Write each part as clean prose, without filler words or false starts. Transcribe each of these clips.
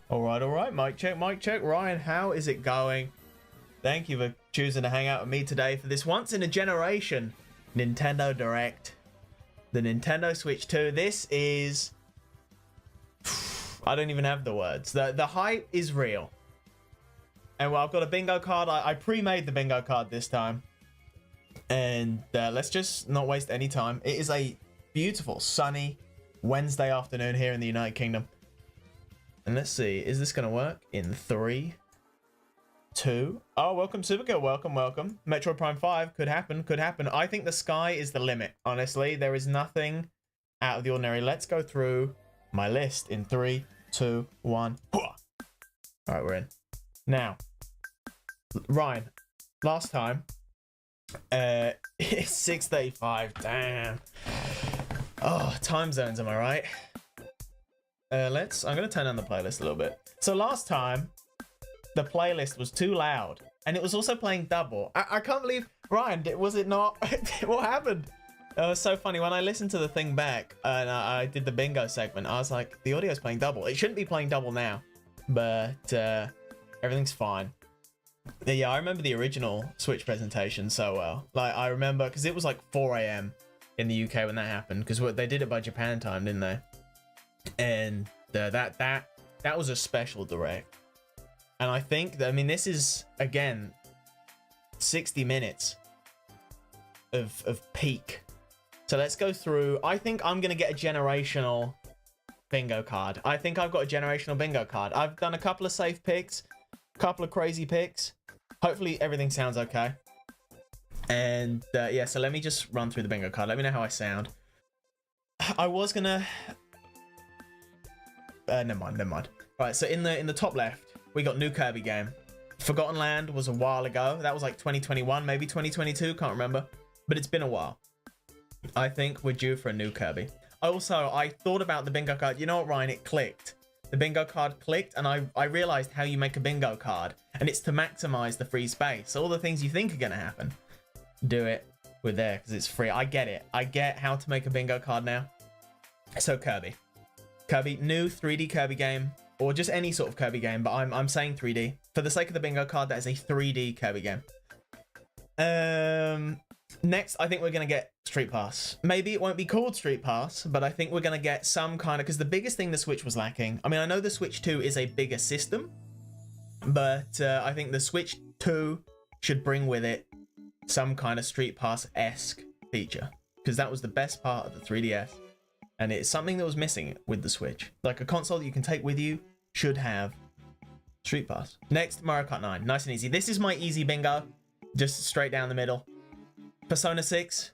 All right. Mic check. Ryan, how is it going? Thank you for choosing to hang out with me today for this once in a generation Nintendo Direct. The Nintendo Switch 2. This is... I don't even have the words. The hype is real. And well, I've got a bingo card. I pre-made the bingo card this time. And let's just not waste any time. It is a beautiful, sunny Wednesday afternoon here in the United Kingdom. And let's see, is this going to work? In 3, 2... Oh, welcome, Supergirl. Welcome. Metroid Prime 5. Could happen. I think the sky is the limit, honestly. There is nothing out of the ordinary. Let's go through my list in 3, 2, 1. All right, we're in. Now, Ryan, last time, it's 6:35. Damn. Oh, time zones, am I right? I'm going to turn on the playlist a little bit. So last time, the playlist was too loud. And it was also playing double. I can't believe... Ryan, was it not? What happened? It was so funny. When I listened to the thing back and I did the bingo segment, I was like, the audio's playing double. It shouldn't be playing double now. But everything's fine. Yeah, I remember the original Switch presentation so well. Like, I remember... Because it was like 4 a.m. in the UK when that happened. Because they did it by Japan time, didn't they? And that was a special direct. And I think that, I mean, this is again 60 minutes of peak. So let's go through. I think I'm gonna get a generational bingo card. I think I've got a generational bingo card. I've done a couple of safe picks, a couple of crazy picks. Hopefully everything sounds okay. And yeah, so let me just run through the bingo card. Let me know how I sound. I was gonna never mind. Right, so in the top left, we got new Kirby game. Forgotten Land was a while ago. That was like 2021, maybe 2022, can't remember. But it's been a while. I think we're due for a new Kirby. Also, I thought about the bingo card. You know what, Ryan? It clicked. The bingo card clicked, and I realized how you make a bingo card. And it's to maximize the free space. All the things you think are going to happen. Do it with there, because it's free. I get it. I get how to make a bingo card now. So, Kirby, new 3D Kirby game, or just any sort of Kirby game, but I'm saying 3D. For the sake of the bingo card, that is a 3D Kirby game. Next, I think we're going to get Street Pass. Maybe it won't be called Street Pass, but I think we're going to get some kind of... Because the biggest thing the Switch was lacking... I mean, I know the Switch 2 is a bigger system, but I think the Switch 2 should bring with it some kind of Street Pass-esque feature. Because that was the best part of the 3DS. And it's something that was missing with the Switch. Like a console that you can take with you should have Street Pass. Next, Mario Kart 9. Nice and easy. This is my easy bingo. Just straight down the middle. Persona 6.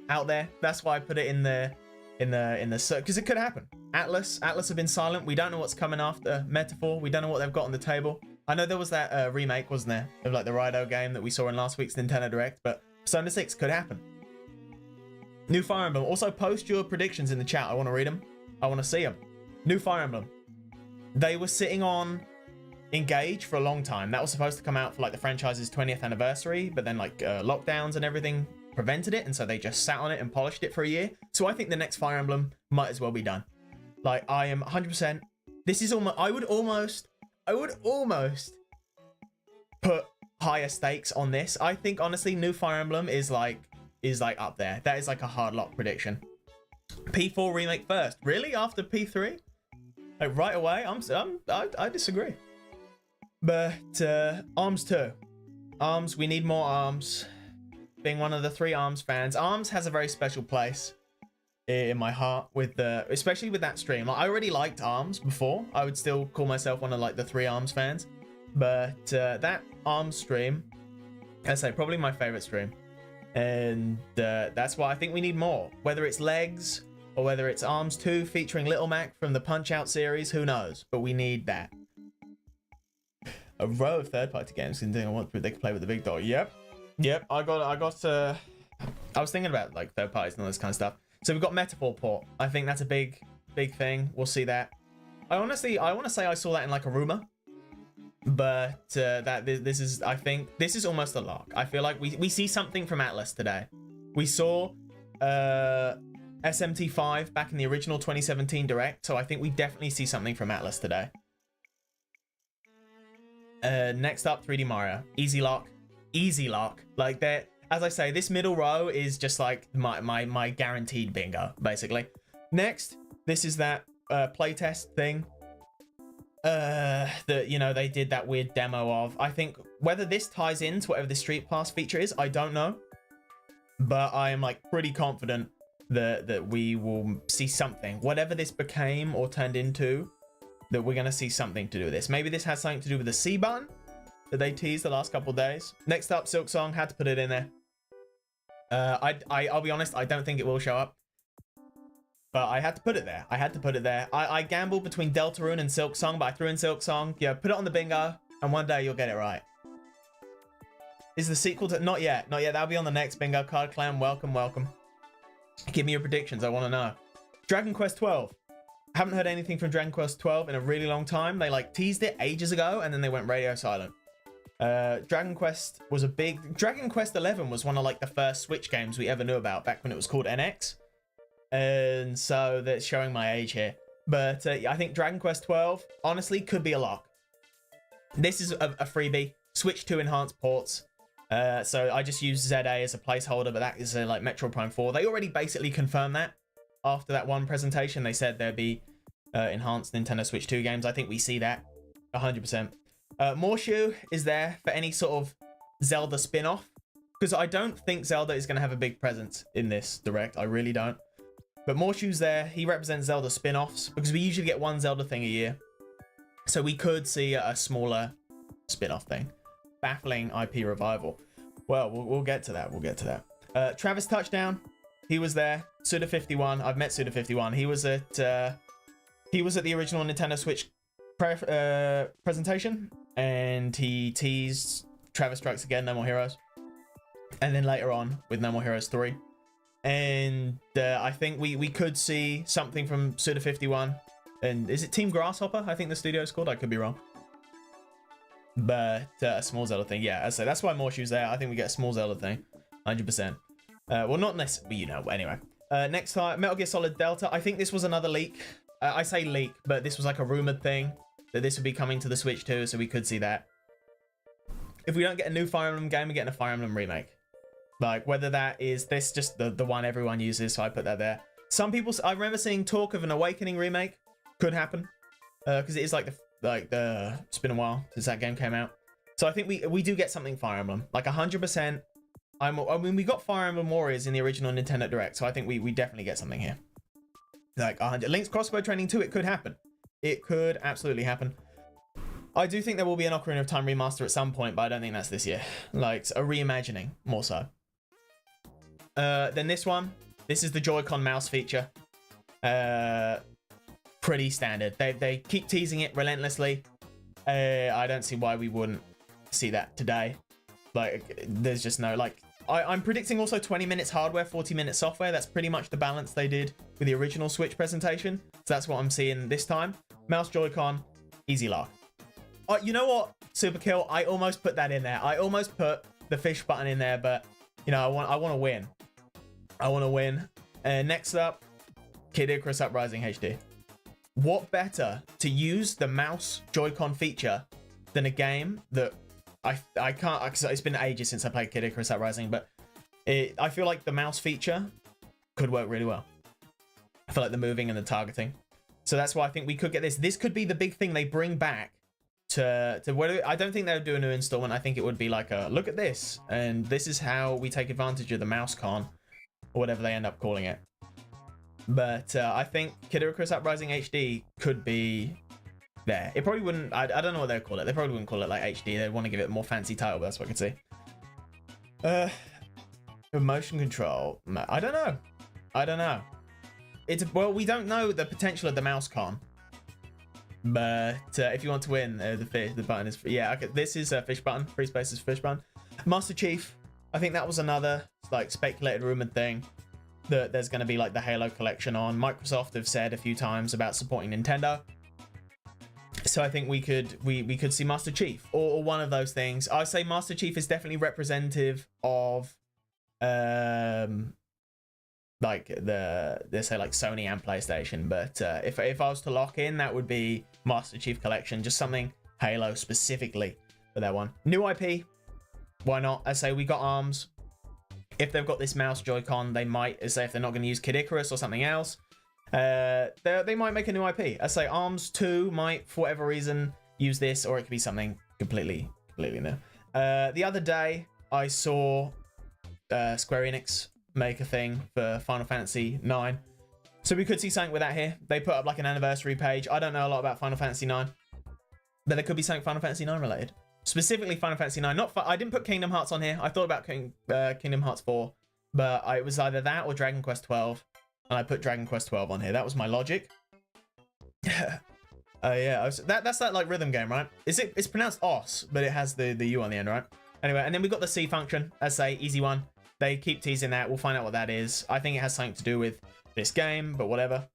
Out there. That's why I put it in the because it could happen. Atlas have been silent. We don't know what's coming after Metaphor. We don't know what they've got on the table. I know there was that remake, wasn't there? Of like the Rido game that we saw in last week's Nintendo Direct. But Persona 6 could happen. New Fire Emblem. Also, post your predictions in the chat. I want to read them. I want to see them. New Fire Emblem. They were sitting on Engage for a long time. That was supposed to come out for like the franchise's 20th anniversary, but then like lockdowns and everything prevented it, and so they just sat on it and polished it for a year. So I think the next Fire Emblem might as well be done. Like, I am 100%. This is almost... I would almost put higher stakes on this. I think honestly, New Fire Emblem is like up there. That is like a hard lock prediction. P4 remake first. Really? After P3? Like right away? I disagree. But ARMS 2. ARMS, we need more ARMS. Being one of the 3 ARMS fans, ARMS has a very special place in my heart with especially with that stream. Like, I already liked ARMS before. I would still call myself one of like the 3 ARMS fans. But that ARMS stream, I say probably my favorite stream. And that's why I think we need more. Whether it's Legs or whether it's ARMS 2 featuring Little Mac from the Punch-Out series, who knows? But we need that. A row of third-party games can do what they can play with the big dog. Yep. I was thinking about like third parties and all this kind of stuff. So we've got Metaphor port. I think that's a big thing. We'll see that. I want to say I saw that in like a rumor. But this is, I think this is almost a lock. I feel like we see something from Atlas today. We saw SMT5 back in the original 2017 Direct, so I think we definitely see something from Atlas today. Next up, 3D Mario. Easy lock. Easy lock. Like, that, as I say, this middle row is just like my guaranteed bingo, basically. Next, this is that playtest thing that, you know, they did that weird demo of. I think whether this ties into whatever the Street Pass feature is, I don't know. But I am like pretty confident that we will see something. Whatever this became or turned into, that we're going to see something to do with this. Maybe this has something to do with the C button that they teased the last couple of days. Next up, Silk Song. Had to put it in there. I'll be honest, I don't think it will show up. But I had to put it there. I had to put it there. I gambled between Deltarune and Silk Song, but I threw in Silk Song. Yeah, put it on the bingo, and one day you'll get it right. Is the sequel to... Not yet. Not yet. That'll be on the next bingo card. Clan, welcome, welcome. Give me your predictions. I want to know. Dragon Quest 12. Haven't heard anything from Dragon Quest 12 in a really long time. They like teased it ages ago, and then they went radio silent. Dragon Quest was a big... Dragon Quest 11 was one of like the first Switch games we ever knew about back when it was called NX. And so that's showing my age here. But I think Dragon Quest 12, honestly, could be a lock. This is a freebie. Switch 2 enhanced ports. So I just use ZA as a placeholder, but that is like Metroid Prime 4. They already basically confirmed that after that one presentation. They said there'd be enhanced Nintendo Switch 2 games. I think we see that 100%. Morshu is there for any sort of Zelda spin-off, because I don't think Zelda is going to have a big presence in this direct. I really don't. But Morshu's there. He represents Zelda spin-offs, because we usually get one Zelda thing a year. So we could see a smaller spin-off thing. Baffling IP revival. Well, we'll get to that. We'll get to that. Travis Touchdown. He was there. Suda51. I've met Suda51. He was at the original Nintendo Switch presentation, and he teased Travis Strikes Again, No More Heroes, and then later on with No More Heroes 3. And I think we could see something from Suda51. And is it Team Grasshopper? I think the studio is called. I could be wrong. But a small Zelda thing. Yeah, so that's why Morshu's there. I think we get a small Zelda thing. 100%. Well, not necessarily, you know, anyway. Next time, Metal Gear Solid Delta. I think this was another leak. I say leak, but this was like a rumored thing that this would be coming to the Switch too, so we could see that. If we don't get a new Fire Emblem game, we get a Fire Emblem remake. Like, whether that is this just the one everyone uses, so I put that there. Some people, I remember seeing talk of an Awakening remake. Could happen. Because it is like it's been a while since that game came out. So I think we do get something Fire Emblem. Like 100%. I mean, we got Fire Emblem Warriors in the original Nintendo Direct, so I think we definitely get something here. Like 100. Link's Crossbow Training 2, it could happen. It could absolutely happen. I do think there will be an Ocarina of Time remaster at some point, but I don't think that's this year. Like a reimagining, more so. Then this one. This is the Joy-Con mouse feature. Pretty standard. They keep teasing it relentlessly. I don't see why we wouldn't see that today. Like, there's just no, like, I'm predicting also 20 minutes hardware, 40 minutes software. That's pretty much the balance they did with the original Switch presentation. So that's what I'm seeing this time. Mouse Joy-Con, easy lock. You know what, Superkill? I almost put that in there. I almost put the fish button in there, but, you know, I want to win. I want to win. Next up, Kid Icarus Uprising HD. What better to use the mouse Joy-Con feature than a game that I can't, because it's been ages since I played Kid Icarus Uprising, but I feel like the mouse feature could work really well. I feel like the moving and the targeting. So that's why I think we could get this. This could be the big thing they bring back to whether, I don't think they would do a new installment. I think it would be like a, look at this, and this is how we take advantage of the mouse con, or whatever they end up calling it. But I think Kid Icarus Uprising HD could be there. It probably wouldn't, I don't know what they'd call it. They probably wouldn't call it like HD. They'd want to give it a more fancy title, but that's what I can see. Motion control. I don't know. I don't know. Well, we don't know the potential of the mouse con. But if you want to win, the button is free. Yeah, okay, this is a fish button. Free space is fish button. Master Chief. I think that was another like speculated rumored thing that there's going to be like the Halo collection on. Microsoft have said a few times about supporting Nintendo. So I think we could see Master Chief or one of those things. I say Master Chief is definitely representative of like they say like Sony and PlayStation, but if I was to lock in, that would be Master Chief collection, just something Halo specifically. for that one. New IP, why not? I say we got ARMS. If they've got this mouse Joy-Con, they might, say if they're not going to use Kid Icarus or something else, they might make a new IP. I say ARMS 2 might, for whatever reason, use this, or it could be something completely new. The other day, I saw Square Enix make a thing for Final Fantasy 9. So we could see something with that here. They put up like an anniversary page. I don't know a lot about Final Fantasy 9, but there could be something Final Fantasy 9 related. Specifically Final Fantasy 9. I didn't put Kingdom Hearts on here. I thought about Kingdom Hearts 4, but it was either that or Dragon Quest 12, and I put Dragon Quest 12 on here. That was my logic. Yeah, that's that like rhythm game, right? It's pronounced OS, but it has the U on the end, right? Anyway, and then we got the C function. I say easy one. They keep teasing that. We'll find out what that is. I think it has something to do with this game, but whatever.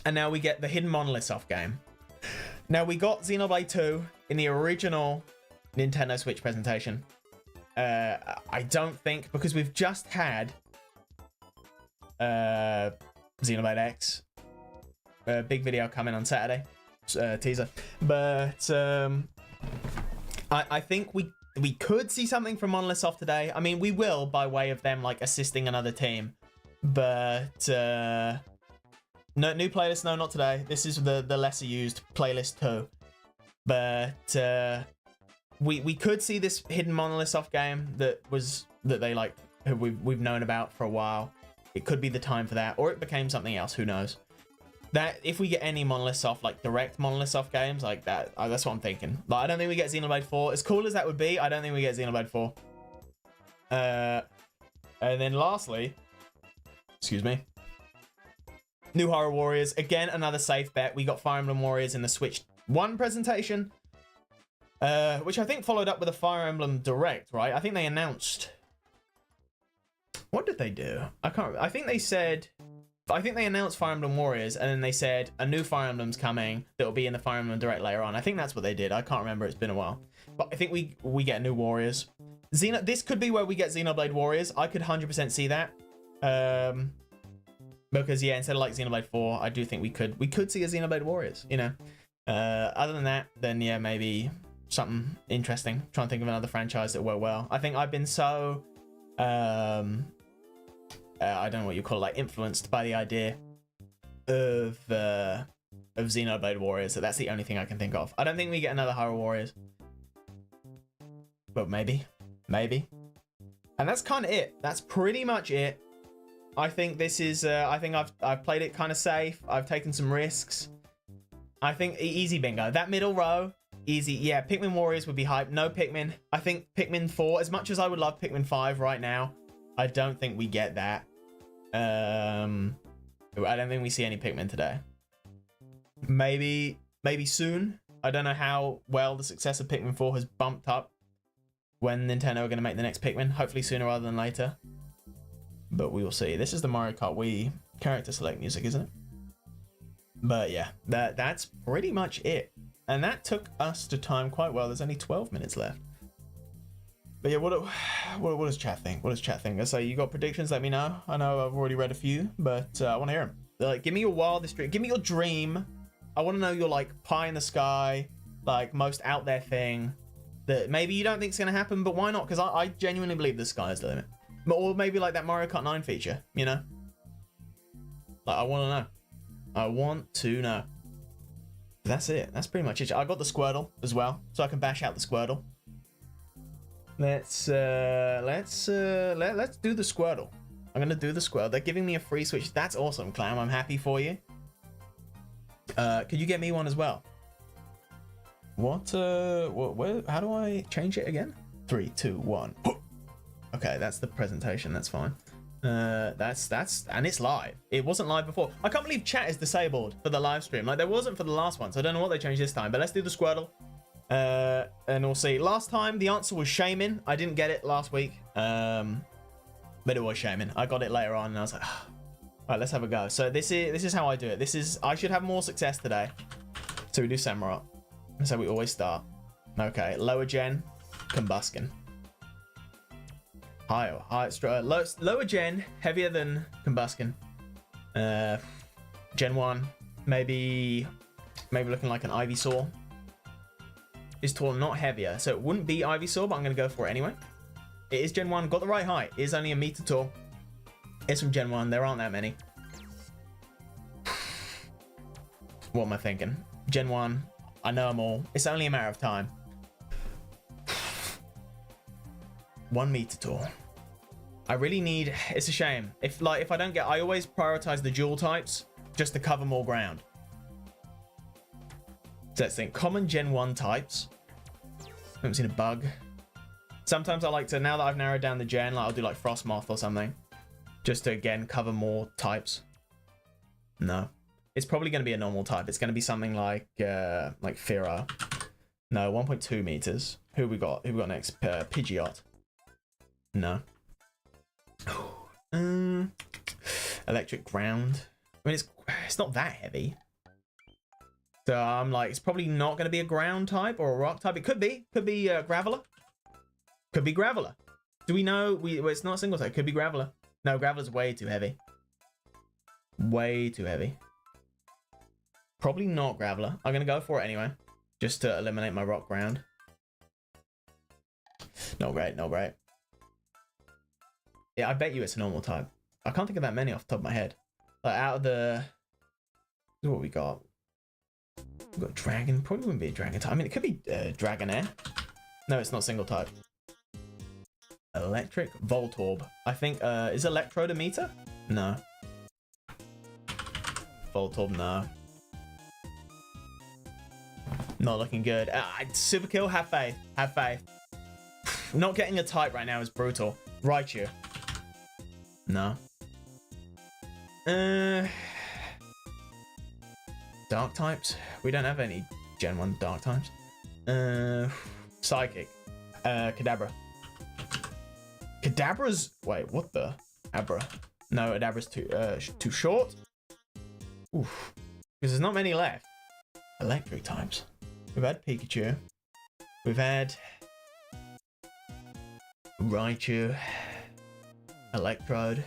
And now we get the Hidden Monoliths off game. Now we got Xenoblade 2 in the original Nintendo Switch presentation. I don't think, because we've just had Xenoblade X, big video coming on Saturday, teaser. But I think we could see something from Monolith Soft today. I mean, we will by way of them like assisting another team. But no new playlist, no, not today. This is the lesser used playlist 2. But we could see this Hidden Monolith Soft game that they like we've known about for a while. It could be the time for that, or it became something else. Who knows? That if we get any Monolith Soft, like direct Monolith Soft games like that, that's what I'm thinking. Like, I don't think we get Xenoblade 4. As cool as that would be, I don't think we get Xenoblade 4. And then lastly, excuse me, new Hyrule Warriors. Again, another safe bet. We got Fire Emblem Warriors in the Switch 1 presentation, which I think followed up with a Fire Emblem Direct, right? I think they announced... What did they do? I can't remember. I think they announced Fire Emblem Warriors, and then they said a new Fire Emblem's coming that will be in the Fire Emblem Direct later on. I think that's what they did. I can't remember. It's been a while. But I think we get new Warriors. This could be where we get Xenoblade Warriors. I could 100% see that. Because, yeah, instead of like Xenoblade 4, I do think we could see a Xenoblade Warriors, you know. Other than that, then, yeah, maybe something interesting. Trying to think of another franchise that worked well. I think I've been so... I don't know what you call it, like influenced by the idea of Xenoblade Warriors. So that's the only thing I can think of. I don't think we get another Hyrule Warriors, but maybe. And that's kind of it. That's pretty much it. I think this is. I think I've played it kind of safe. I've taken some risks. I think easy bingo. That middle row, easy. Yeah, Pikmin Warriors would be hype. No Pikmin. I think Pikmin 4. As much as I would love Pikmin 5 right now, I don't think we get that. I don't think we see any Pikmin today. Maybe soon. I don't know how well the success of Pikmin 4 has bumped up when Nintendo are going to make the next Pikmin. Hopefully sooner rather than later. But we will see. This is the Mario Kart Wii character select music, isn't it? But yeah, that's pretty much it. And that took us to time quite well. There's only 12 minutes left. But yeah, what does chat think? What does chat think? I say, you got predictions? Let me know. I know I've already read a few, but I want to hear them. Like, give me your wildest dream. Give me your dream. I want to know your like pie in the sky, like most out there thing that maybe you don't think is going to happen, but why not? Because I genuinely believe the sky is the limit. Or maybe like that Mario Kart 9 feature, you know? Like, I want to know. I want to know. That's it. That's pretty much it. I got the Squirtle as well, so I can bash out the Squirtle. Let's do the Squirtle. I'm gonna do the Squirtle. They're giving me a free Switch. That's awesome, Clam. I'm happy for you. Could you get me one as well? What? Where? How do I change it again? 3, 2, 1. Okay, that's the presentation. That's fine. That's and it's live. It wasn't live before. I can't believe chat is disabled for the live stream. Like there wasn't for the last one, so I don't know what they changed this time. But let's do the Squirtle. And we'll see. Last time the answer was Shaman. I didn't get it last week. But it was Shaman. I got it later on and I was like, all right, let's have a go. So this is how I do it. I should have more success today. So we do Samurott. That's how we always start. Okay, lower gen, Combuskin. Lower gen, heavier than Combuskin. Gen 1, maybe looking like an Ivysaur. is taller, not heavier. So it wouldn't be Ivysaur, but I'm going to go for it anyway. It is Gen 1. Got the right height. It is only a meter tall. It's from Gen 1. There aren't that many. What am I thinking? Gen 1. I know them all. It's only a matter of time. 1 meter tall. I really need... It's a shame. If I don't get... I always prioritize the dual types just to cover more ground. So let's think. Common Gen 1 types. Haven't seen a bug. Sometimes I like to... Now that I've narrowed down the gen, I'll do like Frostmoth or something. Just to, again, cover more types. No. It's probably going to be a normal type. It's going to be something like Firo. No, 1.2 meters. Who we got? Who we got next? Pidgeot. No. Electric ground. I mean, it's not that heavy. So I'm like, it's probably not going to be a ground type or a rock type. It could be. Could be Graveler. Could be Graveler. Do we know? Well, it's not a single type. Could be Graveler. No, Graveler's way too heavy. Way too heavy. Probably not Graveler. I'm going to go for it anyway. Just to eliminate my rock ground. Not great, not great. Yeah, I bet you it's a normal type. I can't think of that many off the top of my head. Like, out of the... What we got? We've got Dragon. Probably wouldn't be a Dragon type. I mean, it could be Dragonair. No, it's not single type. Electric Voltorb. I think, is Electrode a meter? No. Voltorb, no. Not looking good. Super kill, have faith. Have faith. Not getting a type right now is brutal. Raichu. No. Dark types? We don't have any Gen 1 dark types. Psychic. Kadabra. Kadabra's... Wait, what the? Abra. No, Kadabra's too short. Oof. Because there's not many left. Electric types. We've had Pikachu. We've had... Raichu. Electrode.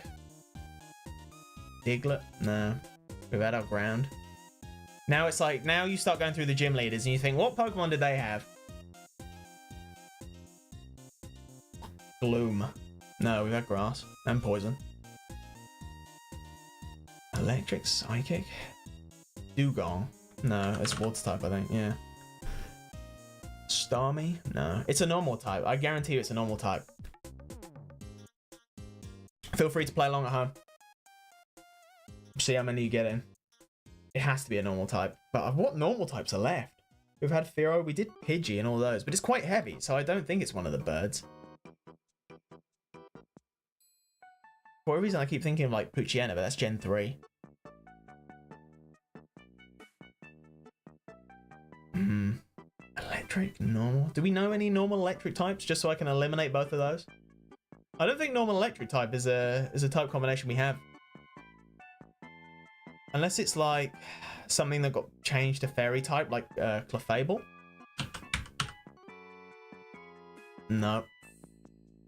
Diglett. No. We've had our ground. Now it's like, now you start going through the gym leaders and you think, what Pokemon did they have? Gloom. No, we've had grass and poison. Electric, psychic. Dugong. No, it's water type, I think. Yeah. Starmie? No. It's a normal type. I guarantee you it's a normal type. Feel free to play along at home. See how many you get in. It has to be a normal type. But what normal types are left? We've had Firo, we did Pidgey and all those, but it's quite heavy, so I don't think it's one of the birds. For a reason I keep thinking of like Poochyena, but that's Gen 3. Electric, normal. Do we know any normal electric types, just so I can eliminate both of those? I don't think normal electric type is a type combination we have. Unless it's like something that got changed to fairy type, like Clefable. No.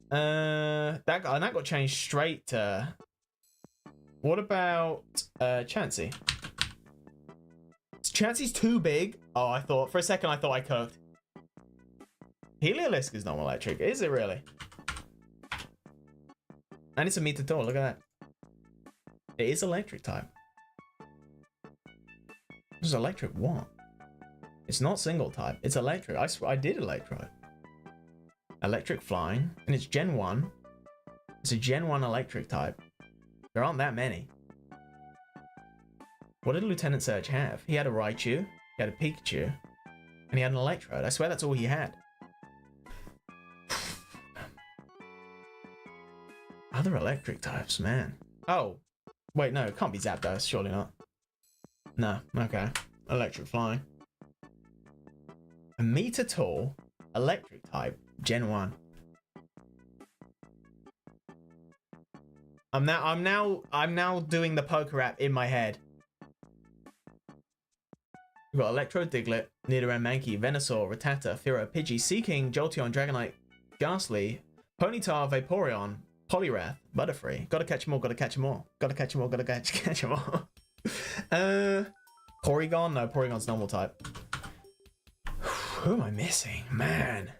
That got changed straight to... What about Chansey? Chansey's too big. Oh, I thought... For a second, I thought I cooked. Heliolisk is normal electric. Is it really? And it's a meter tall. Look at that. It is electric type. This is electric what? It's not single type. It's electric. I did Electrode. Electric flying. And it's Gen 1. It's a Gen 1 electric type. There aren't that many. What did Lieutenant Surge have? He had a Raichu. He had a Pikachu. And he had an Electrode. I swear that's all he had. Other electric types, man. Oh. Wait, no. It can't be Zapdos. Surely not. No. Okay. Electric flying. A meter tall. Electric type. Gen 1. I'm now doing the poker app in my head. We've got Electrode, Diglett, Nidoran, Mankey, Venusaur, Rattata, Firo, Pidgey, Seaking, Jolteon, Dragonite, Ghastly, Ponyta, Vaporeon, Poliwrath, Butterfree. Gotta catch them all, gotta catch them all. Gotta catch them all, gotta catch them all. Porygon? No, Porygon's normal type. Who am I missing? Man.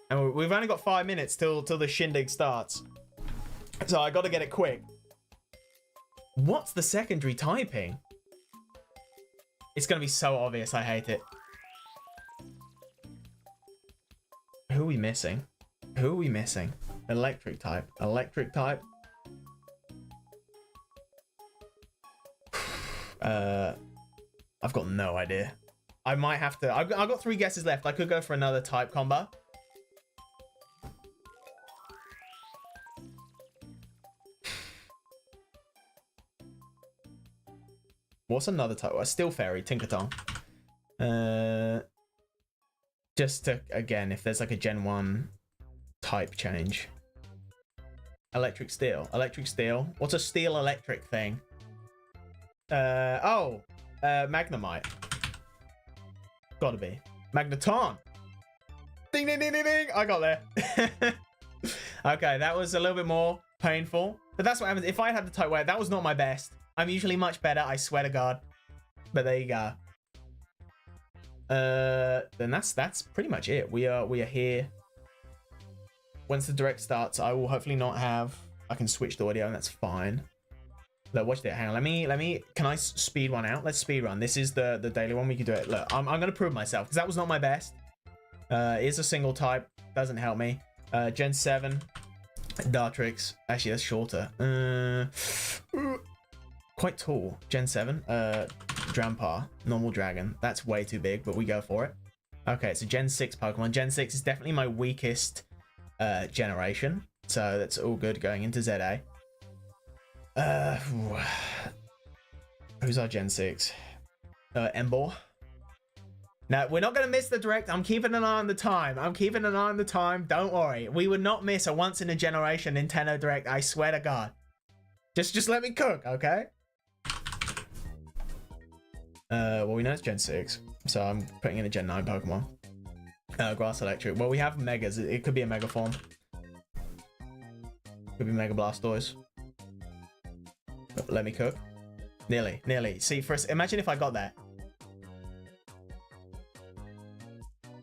And we've only got 5 minutes till the shindig starts. So I gotta get it quick. What's the secondary typing? It's gonna be so obvious, I hate it. Who are we missing? Who are we missing? Electric type. Electric type. I've got no idea. I might have to. I've got 3 guesses left. I could go for another type combo. What's another type? Steel Fairy, Tinkerton. Just to, again, if there's like a Gen 1 type change. Electric Steel. Electric Steel. What's a steel electric thing? Magnemite. Gotta be. Magneton. Ding, ding, ding, ding, ding. I got there. Okay, that was a little bit more painful. But that's what happens. If I had the type where that was not my best. I'm usually much better, I swear to God. But there you go. Then that's pretty much it. We are here. Once the direct starts, I will hopefully not have. I can switch the audio, and that's fine. Look, watch that. Hang on. Let me. Can I speed one out? Let's speed run. This is the daily one. We can do it. Look, I'm gonna prove myself because that was not my best. It's a single type. Doesn't help me. Gen 7, Dartrix. Actually, that's shorter. Quite tall. Gen 7. Drampa. Normal Dragon. That's way too big, but we go for it. Okay, so Gen 6 Pokemon. Gen 6 is definitely my weakest generation. So that's all good going into ZA. Who's our Gen 6? Embor. Now, we're not going to miss the direct. I'm keeping an eye on the time. Don't worry. We would not miss a once-in-a-generation Nintendo Direct. I swear to God. Just let me cook, okay? Well, we know it's Gen 6. So I'm putting in a Gen 9 Pokemon. Grass Electric. Well, we have Megas. It could be a Mega form. Could be Mega Blastoise. Let me cook. Nearly. See, first, imagine if I got that.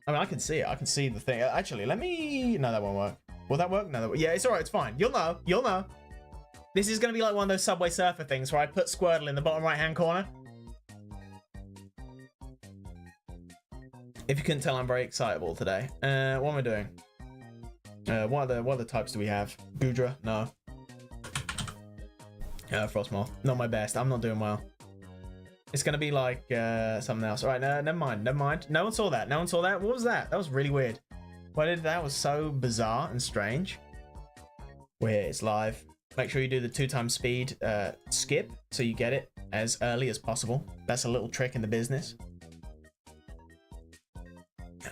I mean, I can see it. I can see the thing. Actually, let me... No, that won't work. Will that work? No, yeah, it's alright. It's fine. You'll know. This is going to be like one of those Subway Surfer things where I put Squirtle in the bottom right-hand corner. If you couldn't tell, I'm very excitable today. What am I doing? What other types do we have? Goodra? No. Frostmoth. Not my best. I'm not doing well. It's gonna be like something else. All right, never mind. No one saw that. What was that? That was really weird. That was so bizarre and strange. We're here. It's live. Make sure you do the 2x speed skip so you get it as early as possible. That's a little trick in the business.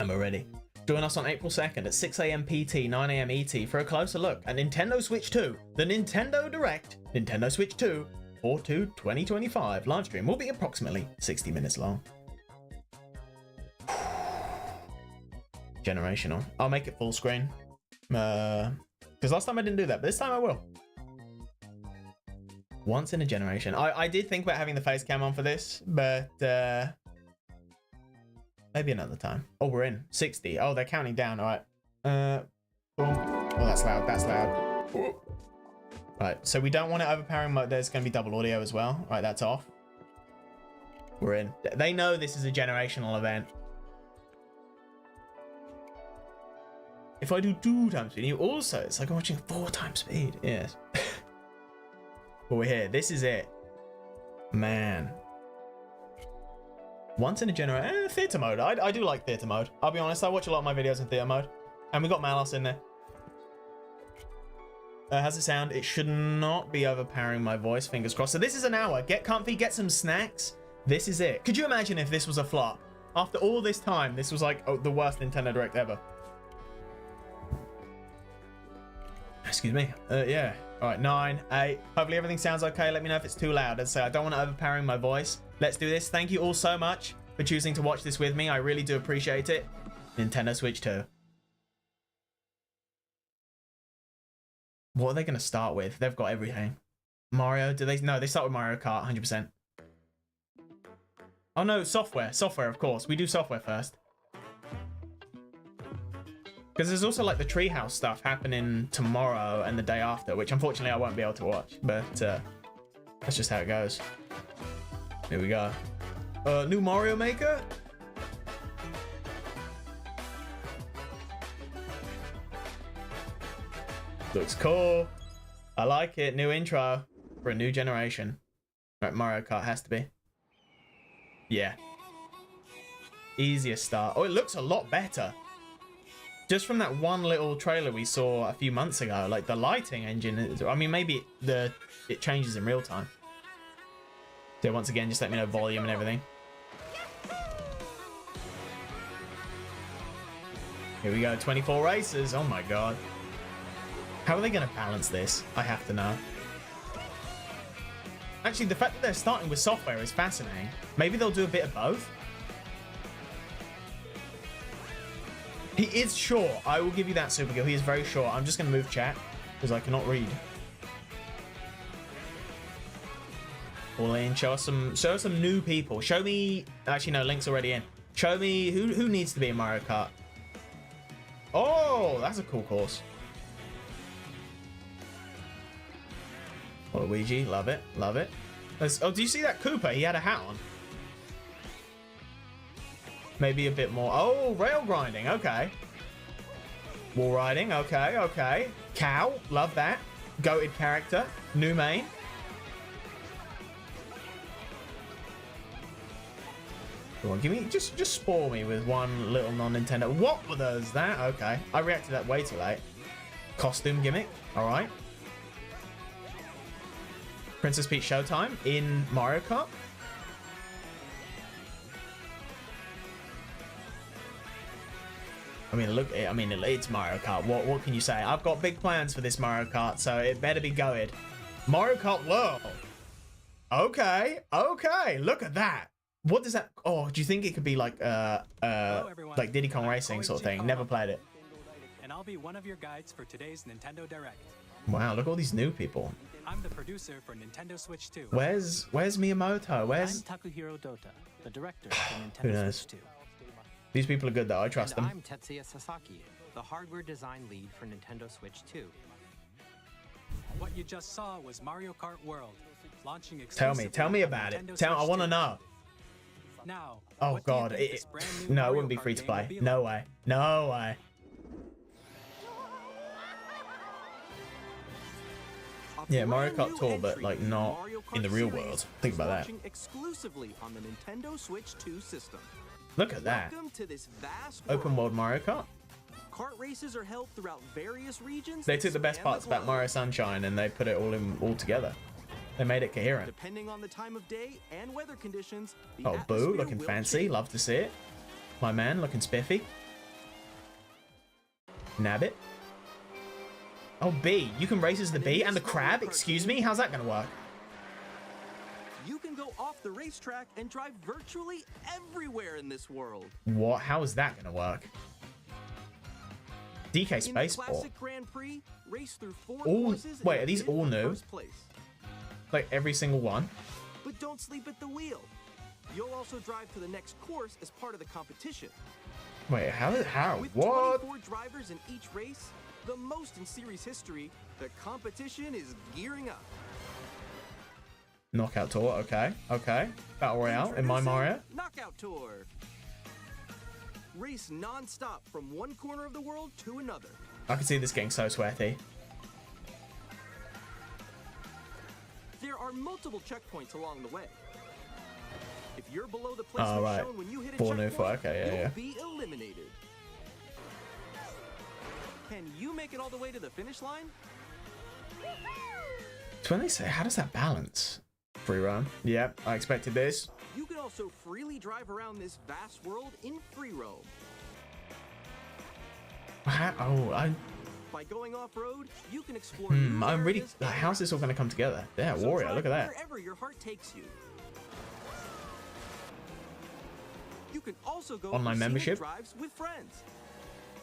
And we're ready. Join us on April 2nd at 6 AM PT, 9 AM ET for a closer look at Nintendo Switch 2, the Nintendo Direct, Nintendo Switch 2, 4/2/2025. Live stream will be approximately 60 minutes long. Generational. I'll make it full screen. Because last time I didn't do that, but this time I will. Once in a generation. I did think about having the face cam on for this, but maybe another time. Oh, we're in 60. Oh, they're counting down. All right. Boom. Oh, that's loud. Ooh. Right. So we don't want it overpowering, but there's going to be double audio as well. Right. That's off. We're in. They know this is a generational event. If I do 2x speed, you also, it's like watching 4x speed. Yes. But we're here. This is it. Man. Once in a generation. Theater mode. I do like theater mode. I'll be honest. I watch a lot of my videos in theater mode. And we got Malos in there. How's it sound? It should not be overpowering my voice. Fingers crossed. So this is an hour. Get comfy. Get some snacks. This is it. Could you imagine if this was a flop? After all this time, this was like the worst Nintendo Direct ever. Excuse me. Yeah. All right. 9, 8. Hopefully everything sounds okay. Let me know if it's too loud. As I say, I don't want it overpowering my voice. Let's do this. Thank you all so much for choosing to watch this with me. I really do appreciate it. Nintendo Switch 2. What are they going to start with? They've got everything. Mario, do they? No, they start with Mario Kart, 100%. Oh no, software. Software, of course. We do software first. Because there's also like the treehouse stuff happening tomorrow and the day after, which unfortunately I won't be able to watch. But that's just how it goes. Here we go. New Mario Maker? Looks cool. I like it. New intro for a new generation. Right, Mario Kart has to be. Yeah. Easier start. Oh, it looks a lot better. Just from that one little trailer we saw a few months ago, like the lighting engine is, I mean, maybe it changes in real time. So once again, just let me know volume and everything. Here we go, 24 races. Oh my god. How are they going to balance this? I have to know. Actually, the fact that they're starting with software is fascinating. Maybe they'll do a bit of both. He is sure. I will give you that, Supergirl. He is very sure. I'm just going to move chat because I cannot read. All in. Show us some new people. Show me. Actually, no. Link's already in. Show me who needs to be in Mario Kart. Oh, that's a cool course. Luigi, love it, love it. Oh, do you see that Koopa? He had a hat on. Maybe a bit more. Oh, rail grinding. Okay. Wall riding. Okay, okay. Cow. Love that. Goated character. New main. Come on, give me just spoil me with one little non-Nintendo. What was that? Okay. I reacted to that way too late. Costume gimmick. All right. Princess Peach Showtime in Mario Kart. I mean, look. I mean, it's Mario Kart. What can you say? I've got big plans for this Mario Kart, so it better be goated. Mario Kart World. Okay, okay. Look at that. What does that? Oh, do you think it could be like like Diddy Kong Racing sort of thing? Never played it. And I'll be one of your guides for today's Nintendo Direct. Wow, look at all these new people. I'm the producer for Nintendo Switch 2. Where's Miyamoto? Where's I'm Takuhiro Dota, the director for Who Nintendo knows? Switch 2. These people are good though. I trust And them. I'm Tetsuya Sasaki, the hardware design lead for Nintendo Switch 2. What you just saw was Mario Kart World, launching Tell exclusively me on about it. Nintendo I Switch want to 2. know. Now, Oh what do you god, think this brand new no, it Mario wouldn't be Kart free to game will play. be No like? way. No way. Yeah, Mario Kart Tour, but like not in the real world. Think about that. Exclusively on the Nintendo Switch 2 system. Look at that. Welcome to this vast Open world Mario Kart. Kart races are held throughout various regions. They took the best and parts about globe. Mario Sunshine and they put it all together. They made it coherent. Depending on the time of day and weather conditions. The Oh, Boo, atmosphere looking will fancy. change. Love to see it. My man, looking spiffy. Nabbit. Oh, bee. You can race as the bee and the crab? Excuse me? How's that going to work? You can go off the racetrack and drive virtually everywhere in this world. What? How is that going to work? DK In the Spaceport. Classic Grand Prix, race through 4 All- courses wait, and are these bid all for new? first place. Like every single one? But don't sleep at the wheel. You'll also drive to the next course as part of the competition. Wait, how? With What? 24 drivers in each race, the most in series history, the competition is gearing up. Knockout Tour, okay. Okay. Battle Royale in my Introducing Mario. Knockout Tour. Race non-stop from one corner of the world to another. I can see this getting so sweaty. There are multiple checkpoints along the way. If you're below the placement Oh, right. shown when you hit a 4 new checkpoint, 4, okay, yeah, you'll yeah. be eliminated. Can you make it all the way to the finish line? So when they say, how does that balance? Free roam. Yep, I expected this. You can also freely drive around this vast world in free roam. By going off-road, you can explore new I'm really. areas How's this all going to come together? Yeah, So Warrior, drive look at that. Wherever your heart takes you. You can also go Online for scenic membership? drives with friends.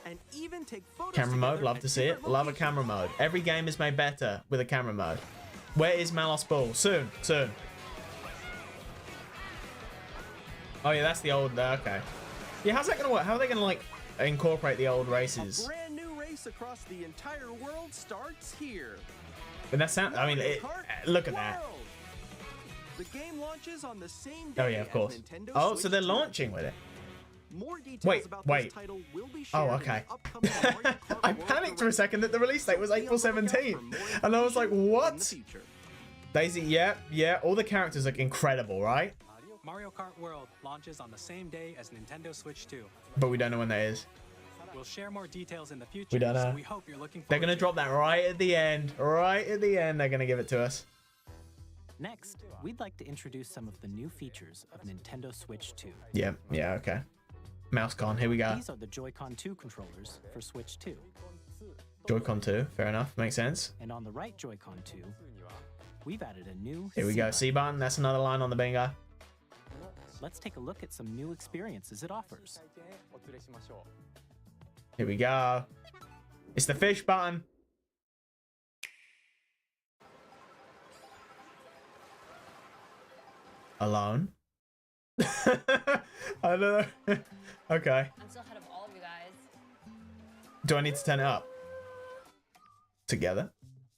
And even take photos Camera mode, together love at to see it. different Love a locations. camera mode. Every game is made better with a camera mode. Where is Malos Ball? Soon, soon. Oh yeah, that's the old. Okay. Yeah, how's that gonna work? How are they gonna like incorporate the old races? A brand new race across the entire world starts here. But that sound. I mean, look at that. World. The game launches on the same day Oh yeah, of course. as Nintendo Oh, Switch so they're 2. launching with it. More details Wait, about wait. this title will be Oh, shared in okay. the upcoming Mario Kart I World panicked for a Direct. second that the release date was Be April on the lookout 17th, for more and I was like, information in the what? future. Daisy, yeah. All the characters look incredible, right? Mario Kart World launches on the same day as Nintendo Switch 2. But we don't know when that is. We'll share more details in the future. We don't know. So we hope you're looking forward. They're gonna drop that right at the end. Right at the end, they're gonna give it to us. Next, we'd like to introduce some of the new features of Nintendo Switch 2. Yeah, okay. Mousecon, here we go. These are the Joy-Con 2 controllers for Switch 2. Joy-Con 2, fair enough, makes sense. And on the right Joy-Con 2, we've added a new Here we go, button. C button, that's another line on the bingo. Let's take a look at some new experiences it offers. Here we go. It's the fish button. Alone? I don't know. Okay. I'm still ahead of all of you guys. Do I need to turn it up? Together?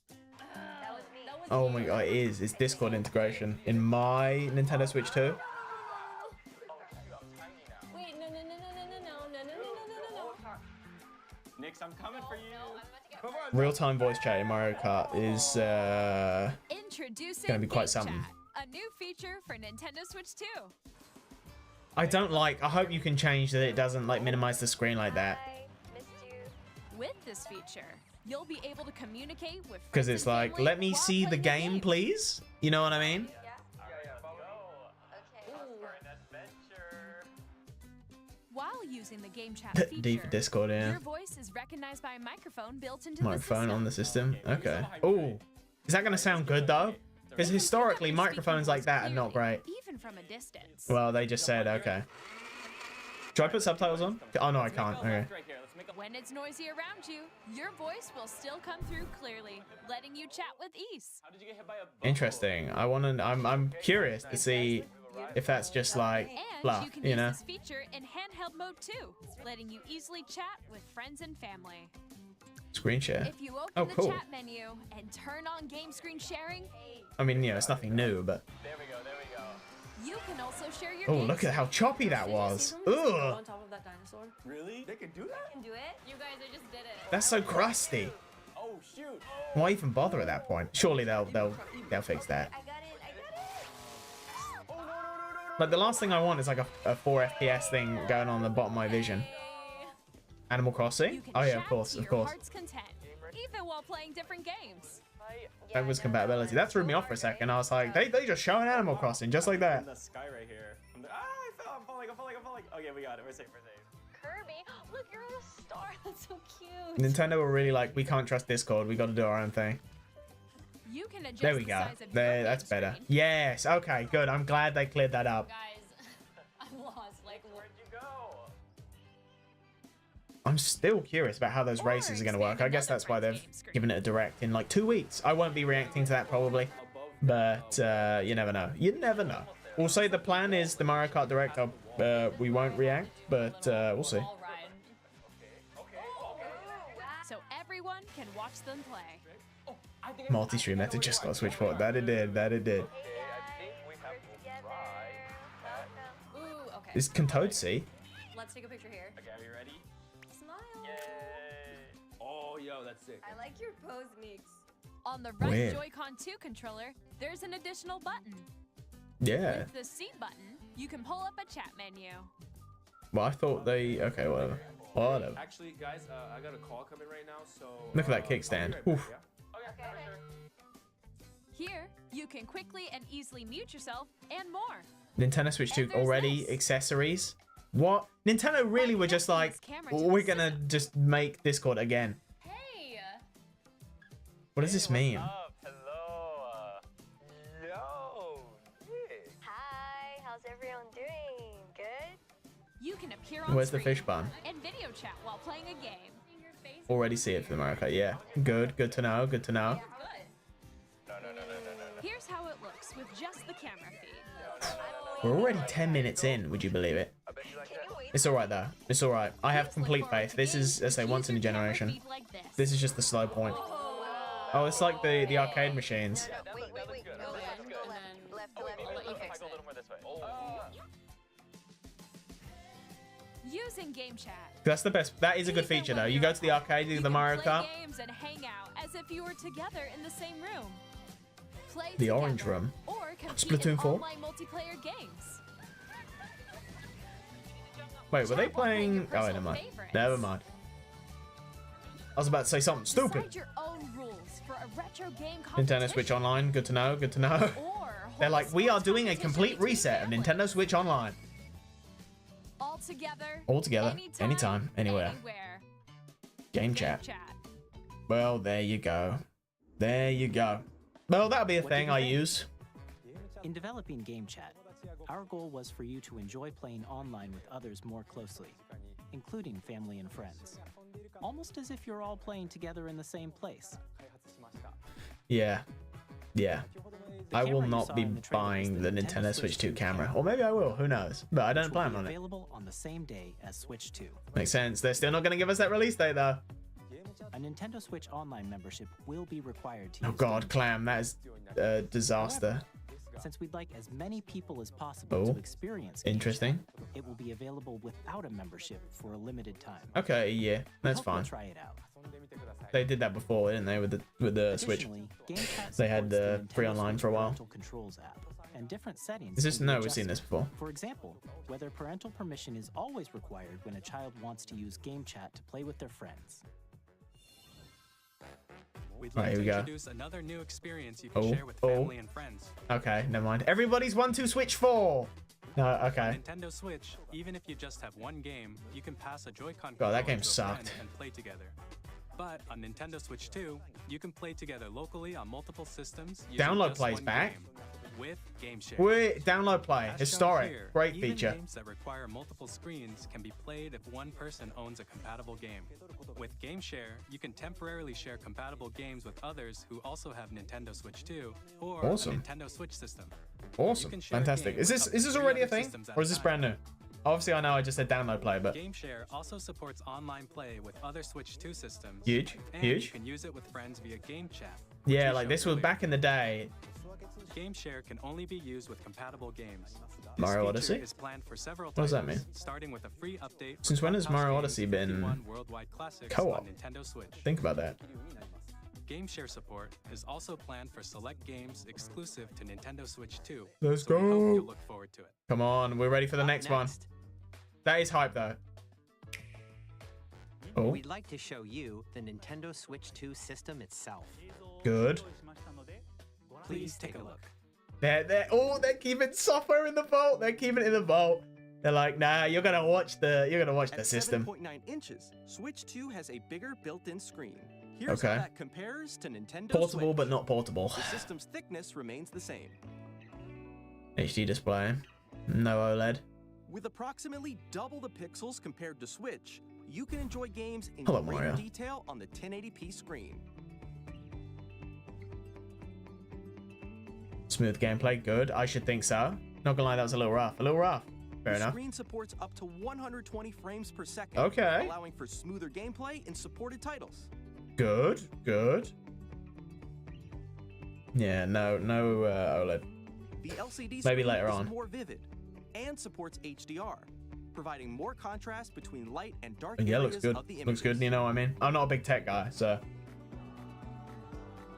That was me. Oh my god, it is. It's Discord integration in my Nintendo Switch 2. Wait, no. Nix, I'm coming for you. I'm about to get Real-time voice chat in Mario Kart is Introducing gonna be quite Game something. Chat, a new feature for Nintendo Switch 2. I don't like. I hope you can change that it doesn't like minimize the screen like that, Hi, missed you. With this feature, you'll be able to communicate with because friends it's and like, family let me while see the playing game, game. please. You know what I mean? Yeah. Okay. While using the game chat feature, Deep Discord, yeah. your voice is recognized by a microphone built into the Microphone system. on the system. Okay. Oh, is that gonna sound good though? Because You can historically, pick up your microphones speaking like that are voice not great. clearly, even from a distance. Well, they just said okay. Do I put subtitles on? Oh no, I can't. Okay. When it's noisy around you, your voice will still come through clearly, letting you chat with ease. Interesting. I'm curious to see if that's just like And fluff, you can you use know? this feature in handheld mode too, letting you easily chat with friends and family. Screen share. If you open Oh, the cool. chat menu and turn on game screen sharing, I mean, you know, it's nothing new, but you can also share your oh, game look at how choppy that was. Ugh, On top of that dinosaur. Really? They can do that? Can do it. You guys, I just did it. that's so crusty. Oh, shoot. Why even bother at that point? Surely they'll fix that. I got it. Like the last thing I want is like a 4 FPS thing going on the bottom of my vision. Animal You Crossing? can Oh yeah, chat of course, to of your course. heart's content, even while playing different games. That was compatibility. That threw me off for a second. I was like, they just show an Animal Crossing just like In that. the sky right here. I fell. I'm falling. Okay, we got it. We're safe. Kirby, look, you're a star. That's so cute. Nintendo were really like, we can't trust Discord. We got to do our own thing. You can adjust There we the go. size of your There, game that's better. screen. Yes. Okay. Good. I'm glad they cleared that up. Guys, I'm lost. Like, Where'd you go? I'm still curious about how those Or races are going to work. I expand guess another that's why friend's they've game screen. given it a direct in like 2 weeks. I won't be reacting to that probably, but you never know. You never know. We'll say the plan is the Mario Kart Direct. We won't react, but we'll see. all ride. So everyone can watch them play. Multi-stream. That just got a Switch port. That it did. That it did. Ooh, okay. This can Toad see? Let's take a picture here. Okay, are you ready? Smile. Yay! Oh, yo, that's sick. I like your pose, Meeks. On the right Weird. Joy-Con 2 controller, there's an additional button. Yeah. With the C button, you can pull up a chat menu. Well, I thought they. Okay, whatever. Whatever. Actually, guys, I got a call coming right now, so. Look at that I'll be kickstand. right back, Oof. yeah? Okay, for sure. Here, you can quickly and easily mute yourself and more. Nintendo Switch 2 And there's already this. accessories. What? Nintendo really were just like, connecting this camera to we're the gonna system. just make Discord again. Hey. What does this mean? Hello. Yo. Nick. Hi, how's everyone doing? Good? You can appear on Where's the screen fish bun? and video chat while playing a game. Already see it for the Mario Kart. Yeah. Good. Good to know. Good to know. Here's how it looks with just the camera feed. We're already 10 minutes in, would you believe it? It's alright though. It's alright. I have complete faith. This is, let's say, once in a generation. This is just the slow point. Oh, it's like the arcade machines. Using game chat. That's the best. That is a good feature though. You go to the arcade, do the Mario Kart. Games and hang out as if you were together in the same room. Play The together, orange room. Or compete Splatoon in 4? online multiplayer games. Wait, were they playing? Oh, never mind. Never mind. I was about to say something stupid. Decide your own rules for a retro game Nintendo Switch Online. Good to know. Good to know. They're like, we are doing a complete reset of Nintendo Switch Online. All together, anytime, anywhere. Game chat. Well, there you go. There you go. Well, that'll be a thing I use. In developing game chat, our goal was for you to enjoy playing online with others more closely, including family and friends. Almost as if you're all playing together in the same place. Yeah. Yeah. I will not be buying the Nintendo Switch 2 camera. Or maybe I will, who knows. But I don't plan on it. Available on the same day as Switch 2. Makes sense. They're still not going to give us that release date though. A Nintendo Switch Online membership will be required to use. Oh god, Clam, that is a disaster. Since we'd like as many people as possible to experience game interesting. chat, it will be available without a membership for a limited time. Okay, yeah, that's fine. Try it out. They did that before, didn't they, with the Switch? They had the free online for a while. Controls app and different settings. Is this? No, we've seen this before. For example, whether parental permission is always required when a child wants to use game chat to play with their friends. We'd like to introduce another new experience you can share with family and friends. Okay, never mind. Everybody's 1-2 Switch 4. No, okay. Nintendo Switch, even if you just have one game, you can pass a Joy-Con God, that controller game to a sucked. friend and play together. But on Nintendo Switch 2, you can play together locally on multiple systems. Download plays back. With Game Share. Wait, download play. As Historic. shown here, Great even feature. Games that require multiple screens can be played if one person owns a compatible game. With Game Share, you can temporarily share compatible games with others who also have Nintendo Switch 2 or a Nintendo Switch system. Awesome. Fantastic. Is this already a thing? Or is this brand new? Obviously, I know I just said download play, but Game Share also supports online play with other Switch 2 systems. Huge. And Huge. You can use it with friends via Game Chat. Yeah, like this was back in the day. Game Share can only be used with compatible games. Mario Odyssey? Is planned for several what does that titles, mean? Starting with a free update. Since when has Mario Odyssey been co-op? Nintendo Switch. Think about that. Game Share support is also planned for select games exclusive to Nintendo Switch 2. Let's so we hope go. you'll look forward to it. Come on, we're ready for the next one. That is hype though. Oh, We'd like to show you the Nintendo Switch 2 system itself. good. Please take a look. They're keeping software in the vault. They're keeping it in the vault. They're like, nah, you're gonna watch the system. 7.9 inches, Switch 2 has a bigger built-in screen. Here's how that compares to Nintendo Portable, Switch. but not portable. The system's thickness remains the same. HD display. No OLED. With approximately double the pixels compared to Switch, you can enjoy games in Hello, great Mario. detail on the 1080p screen. Smooth gameplay, good. I should think so. Not gonna lie, that was a little rough. A little rough. Fair The enough. screen supports up to 120 frames per second, Okay. allowing for smoother gameplay in supported titles. Good, good. Yeah, no OLED. The LCD Maybe screen later is on. more vivid and supports HDR, providing more contrast between light and dark Yeah, areas looks good. of the images. Looks good, you know what I mean? I'm not a big tech guy, so.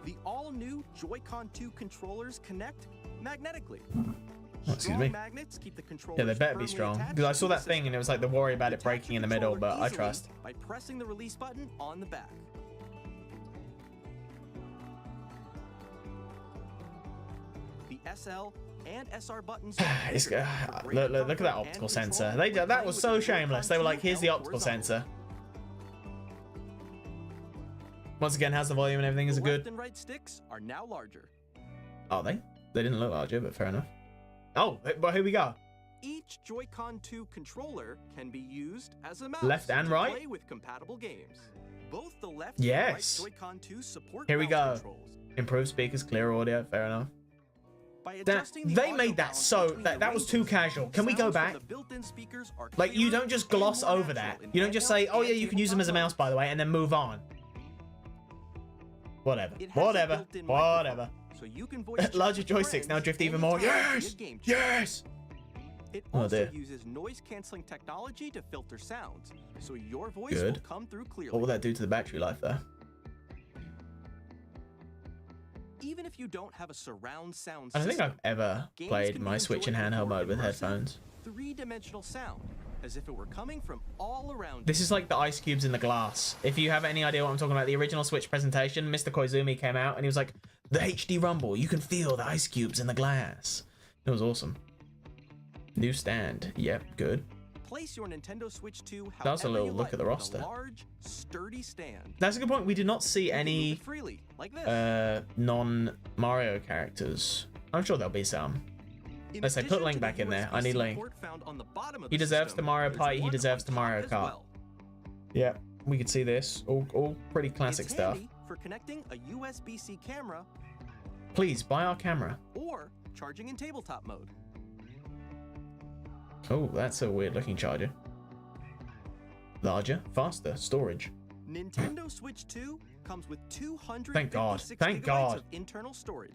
The all-new Joy-Con 2 controllers connect magnetically. Oh, excuse Strong me. magnets keep the controllers Yeah, they better be firmly strong. attached Because I to saw the that thing system. and it was like the worry about it Attach breaking in the the middle, controller but I easily trust. by pressing the release button on the back. The SL and SR buttons. It's, look at that optical sensor. That was so shameless. They were like, here's the optical sensor. Once again, how's the volume and everything? Is it The left good? and right sticks are now larger. Are they? They didn't look larger, but fair enough. Oh, but here we go. Each Joy-Con 2 controller can be used as a mouse Left and to right? play with compatible games. Both the left Yes. and right Joy-Con 2 support Here we mouse go. controls. Improved speakers, clear audio, fair enough. They made that so that was too casual. Can we go back? Like, you don't just gloss over that. You don't just say, oh yeah, you can use them as a mouse, by the way, and then move on. Whatever. So you can voice larger joysticks now drift even more. Yes! Yes! It also uses noise-canceling technology to filter sounds, so your voice will come through clearly. What will that do to the battery life, though? Even if you don't have a surround sound I don't system, think I've ever played my Switch in handheld mode with headphones. Three-dimensional sound, as if it were coming from all around. This is like the ice cubes in the glass. If you have any idea what I'm talking about, the original Switch presentation, Mr. Koizumi came out and he was like, the HD rumble, you can feel the ice cubes in the glass. It was awesome. New stand. Yep, good. Place your Nintendo Switch 2 that was a little look at the roster. Large, sturdy stand. That's a good point. We did not see any freely, like this. non-Mario characters. I'm sure there'll be some. Let's say put Link back in there. I need Link. He deserves the Mario Party. He deserves the Mario Kart. Yeah, we could see this. All pretty classic stuff. For connecting a USB-C camera. Please buy our camera. Or charging in tabletop mode. Oh, that's a weird looking charger. Larger, faster, storage. Nintendo Switch 2 comes with 256 Thank God. Thank gigabytes God. of internal storage.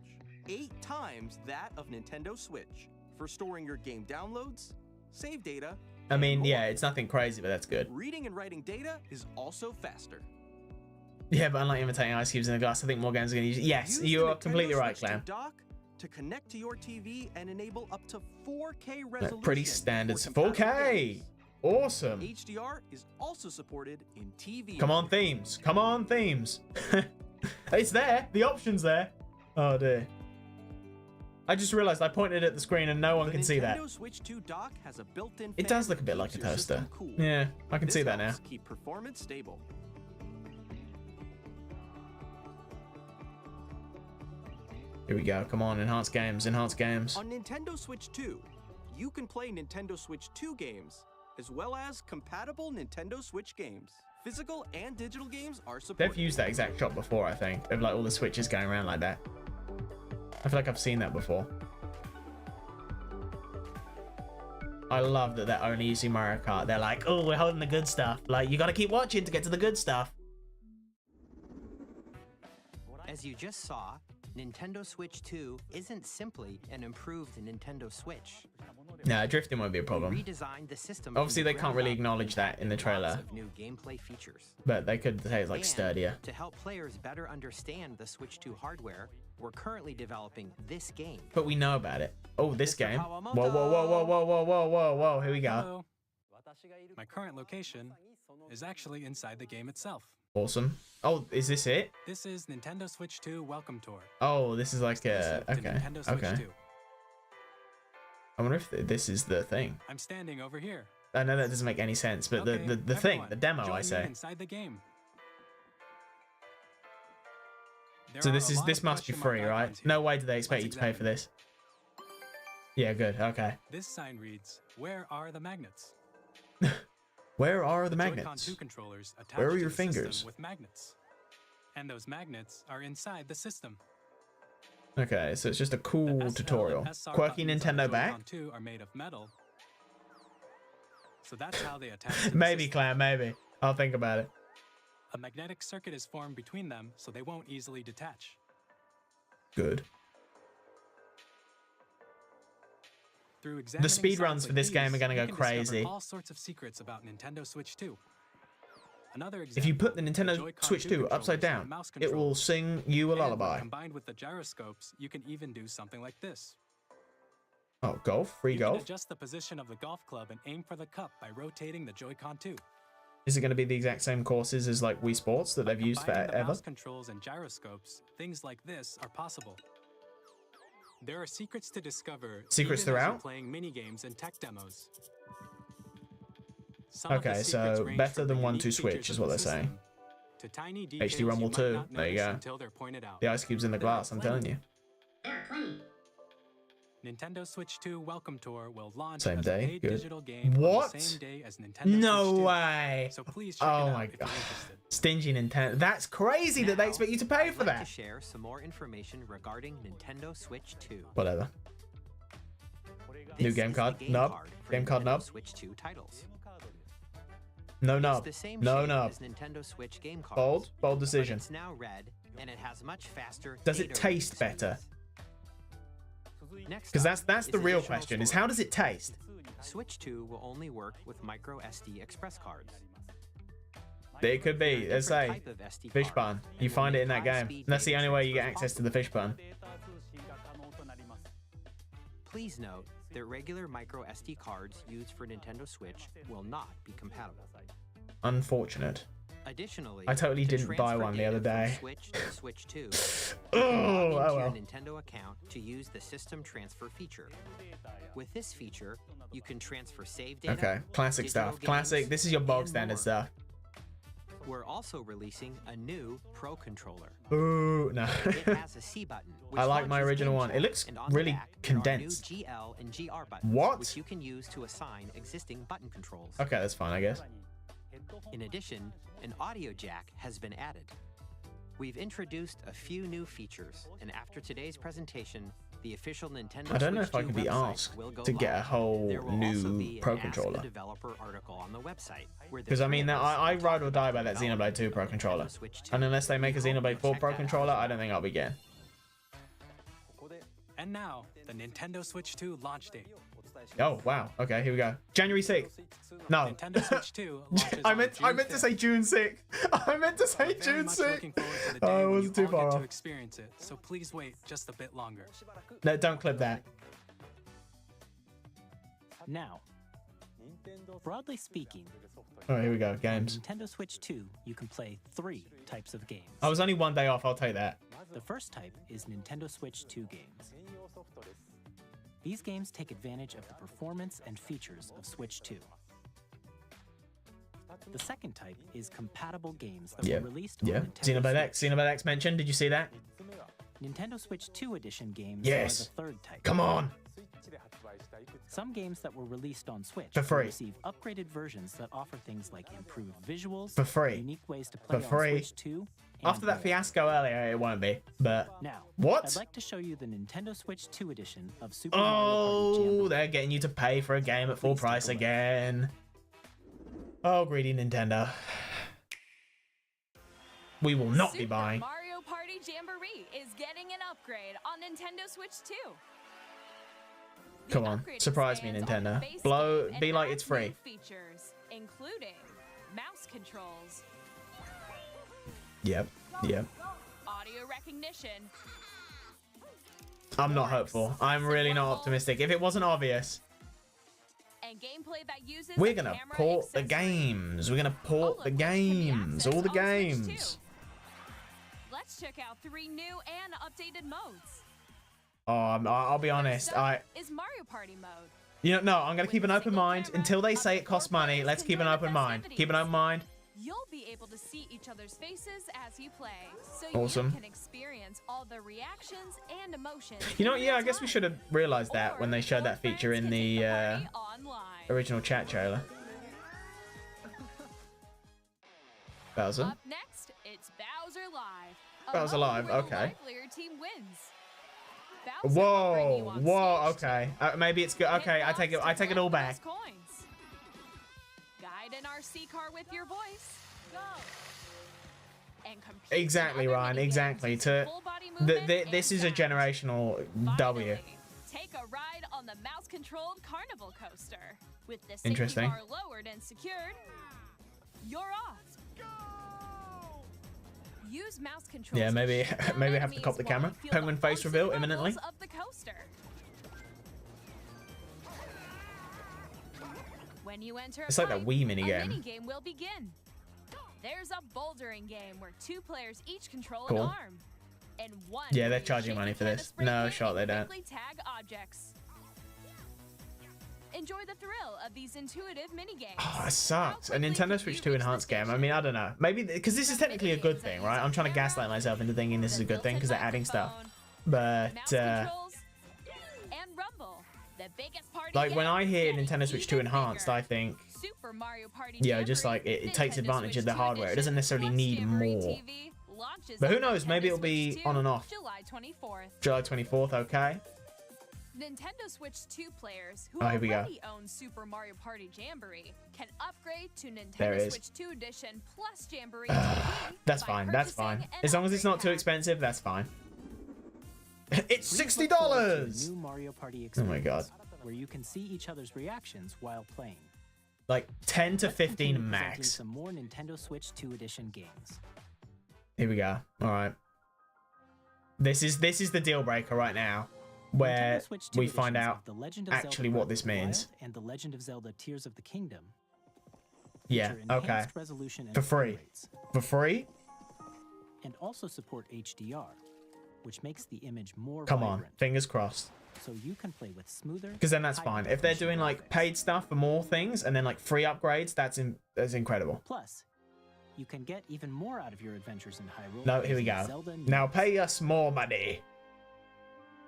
8 times that of Nintendo Switch for storing your game downloads, save data. I mean, yeah, it's nothing crazy, but that's good. Reading and writing data is also faster. Yeah, but unlike imitating ice cubes in the glass, I think more games are going to use it. Yes, you are completely right, Clam. To connect to your TV and enable up to 4K resolution. Pretty standard. 4K! Awesome. HDR is also supported in TV. Come on, themes. Come on, themes. It's there. The option's there. Oh, dear. I just realized I pointed at the screen and no one can see that. Switch 2 dock has a built-in it does look a bit like a toaster. Cool. Yeah, I can see that now. Keep performance stable. Here we go. Come on, enhance games, enhance games. On Nintendo Switch 2, you can play Nintendo Switch 2 games, as well as compatible Nintendo Switch games. Physical and digital games are supported. They've used that exact shot before, I think, of like all the Switches going around like that. I feel like I've seen that before. I love that they're only using Mario Kart. They're like, oh, we're holding the good stuff. Like, you gotta keep watching to get to the good stuff. As you just saw, Nintendo Switch 2 isn't simply an improved Nintendo Switch. No, drifting won't be a problem. Redesigned the system. Obviously, they can't really acknowledge that in the trailer. New gameplay features. But they could say it's like sturdier. To help players better understand the Switch 2 hardware, we're currently developing this game. But we know about it. Oh, this game. Whoa, whoa, whoa, whoa, whoa, whoa, whoa, whoa, whoa. Here we go. Hello. My current location is actually inside the game itself. Awesome. Oh, is this it? This is Nintendo Switch 2 Welcome Tour. Oh, this is like a... Okay, okay. 2. I wonder if this is the thing. I'm standing over here. I know that doesn't make any sense, but okay, the thing, the demo, I say. Inside the game. So this must be free, right? No way do they expect you to pay for this. Yeah, good. Okay. This sign reads, "Where are the magnets?" Where are the magnets? Joy-Con 2 controllers attached Where are your to the system fingers? with magnets. And those magnets are inside the system. Okay, so it's just a cool tutorial. Quirky Nintendo back? 2 are made of metal. So that's how they attach to the Maybe, system. Clam, maybe. I'll think about it. A magnetic circuit is formed between them, so they won't easily detach. Good. Through The speed runs for this game are going to go you can crazy. discover all sorts of secrets about Nintendo Switch 2. Another example, If you put the Nintendo Joy-Con Switch 2 upside controllers and down, mouse it will controls. sing you a And when lullaby. combined with the gyroscopes, you can even do something like this. Oh, golf? Free You golf? can adjust the position of the golf club and aim for the cup by rotating the Joy-Con 2. Is it going to be the exact same courses as like Wii Sports that they've used Combining the forever? mouse controls and gyroscopes, things like this are possible. There are secrets to discover. Secrets even as you're throughout? playing mini games and tech demos. Some of the Okay, secrets so range better from than the 1-2 unique Switch features is of what the they're saying. system to tiny details HD Rumble you might 2, not there you notice go. until they're pointed out. The ice cubes in the glass, I'm telling you. Nintendo Switch 2 Welcome Tour will launch Same as day? a paid Good. digital game What? on the same day as Nintendo No Switch 2. way. So please check it Oh out my if god. you're interested. Stingy Nintendo. That's crazy that they Now, expect you to pay I'd for like that. to share some more information regarding Nintendo Switch 2. Whatever. This New is game the card. game Nub. card for Game card Nintendo nub. Switch 2 titles. No It's nub. the same No shape nub. as Nintendo Switch game cards. Bold. Bold but decision. it's now red, and it has much faster. Does it data taste rate better? speeds. Next Because up that's is the real additional question, is storage. how does it taste? Switch 2 will only work with micro SD express cards. It could be, They're a let's different say, type of SD fish card bun. and You will find it make in that game. high-speed That's the data only way you get transfers access to the fish bun. Please note that regular micro SD cards used for Nintendo Switch will not be compatible. Unfortunate. Additionally, I totally to didn't buy transfer one the other data from day. Switch to Switch 2, you Oh, can log into oh your well. Nintendo account to use the system transfer feature. With this feature, you can transfer save data. Okay, classic digital stuff. Classic. games, This is your bog and standard more. stuff. We're also releasing a new Pro controller. Ooh, no. It has a C button. which I like my launches original Game one. It Chat, looks and on the really back, there are condensed. New GL and GR buttons, What? which you can use to assign existing button controls. Okay, that's fine, I guess. In addition, an audio jack has been added. We've introduced a few new features, and after today's presentation, the official Nintendo I don't know Switch if I 2 can be website asked will go to get a live. whole There will also new be an Pro Ask the controller. Developer article on the website, where the Because I three mean, of us I will ride talk or about die the by that Xenoblade development 2 Pro of Nintendo controller. Switch 2. And unless they make a We hope Xenoblade you'll 4 check Pro that out. controller, I don't think I'll be getting. And now, the Nintendo Switch 2 launch date. Oh, wow. Okay, here we go. January 6th. No. Nintendo Switch 2 launches I on meant June to 5th. say June 6th. I meant to say Very June much 6th. looking forward to the day Oh, it when wasn't you too all far get off. to experience it, so please wait just a bit longer. No, don't clip that. Now, broadly speaking, Oh, here we go. on Games. Nintendo Switch 2, you can play 3 types of games. I was only one day off, I'll take that. The first type is Nintendo Switch 2 games. These games take advantage of the performance and features of Switch 2. The second type is compatible games that Yeah. were released on Yeah. Nintendo Xenoblade X. Switch. Xenoblade X mentioned. Did you see that? Nintendo Switch 2 edition games Yes. are the third type. Come on. Some games that were released on Switch For will free. receive upgraded versions that offer things like improved visuals, For free. unique ways to play For on free. Switch 2, and After that more. fiasco earlier, it won't be. But Now, What? I'd like to show you the Nintendo Switch 2 edition of Super Mario Party oh, Jamboree. they're getting you to pay for a game at full Please take price a look. again. Oh, greedy Nintendo. We will not be Super buying. Mario Party Jamboree is getting an upgrade on Nintendo Switch 2. The Come on, upgrade surprise me, expands on the Nintendo. base Blow, game be and like adds it's free. new features, including mouse controls, Yep, yep. audio recognition, I'm not hopeful. I'm really not optimistic. If it wasn't obvious, and gameplay that uses we're a gonna camera port the accessory. games. We're gonna All port of the which can be games. accessed All the on Switch games. 2. Let's check out 3 new and updated modes. Oh, I'll be honest. First up is Mario Party mode. You know, no, I'm gonna With keep an a open single mind camera, until they up say to it costs 4 money. players Let's can keep an join the open mind. Keep an festivities. open mind. You'll be able to see each other's faces as you play, so Awesome. you can experience all the reactions and emotions. You know, in yeah, real I guess we time. should have realized that when they showed Or that feature friends in can take the party online. original chat trailer. Bowser. Up next, it's Bowser Live. A Bowser mode Live, where the okay. livelier team wins. Bowser will bring you Whoa, on whoa, stage okay. Maybe it's good. to Okay, hit I take it. blocks I to take it all collect back. those coins. Guide an RC car with your voice. Go. And compete in Exactly, other Ryan. minigames. Exactly. To Full body movement this and is a sound. generational W. Finally, take a ride on the mouse-controlled carnival coaster. With the safety Interesting. bar lowered and secured, you're off. Use mouse controls. Yeah, to maybe shoot down maybe I have to enemies cop the while camera. you feel Penguin the face bumps reveal and imminently. rumbles of the coaster. When you enter a It's like that fight, Wii a minigame. minigame will begin. There's a bouldering game where 2 players each control Cool. an arm. And one Yeah, they're where you charging shake money a for can of this. spray No paint shot and they don't. quickly tag objects. Enjoy the thrill of these intuitive minigames. Oh, it How sucks. A quickly Nintendo can Switch you 2 reach the enhanced game. I station? mean, I don't know. Maybe because this is technically a good thing, right? I'm trying to gaslight myself into thinking this is a good thing because they're adding stuff. Mouse But controls and rumble. The biggest party Like when yet, I hear getting Nintendo Switch 2 even Enhanced, bigger. I think, Super Mario Party yeah, just Jamboree, like it takes Nintendo advantage Switch of the 2 hardware. It doesn't edition, necessarily plus need Jamboree more. TV launches But who on knows? Maybe Nintendo it'll be Switch 2, on and off. July 24th. July 24th, okay. Nintendo Switch 2 players who Oh, here we go. already own Super Mario Party Jamboree can upgrade to There it Nintendo is. Switch 2 Edition plus Jamboree TV That's by fine. That's purchasing fine. an As long as it's not too upgrade pack. expensive, that's fine. It's Please look forward to a $60. new Mario Party Oh experience, my god. where you can see each other's reactions while playing. Like 10 to Let's continue 15 presenting max. Some more Nintendo Switch 2 Edition games. Here we go. All right. This is the deal breaker right now, where Nintendo Switch 2 we find editions out of The Legend of actually Zelda what Breath this of the means. Wild and The Legend of Zelda Tears of the Kingdom. Yeah. feature Okay. enhanced resolution and For frame free. rates, For free? and also support HDR, which makes the image more Come on. vibrant, Fingers crossed. so you can play with smoother. Because then that's higher fine. If they're definition doing like graphics. paid stuff for more things and then like free upgrades, that's incredible. Plus, you can get even more out of your adventures in Hyrule. No, here we using go. Zelda Now Needs. pay us more money.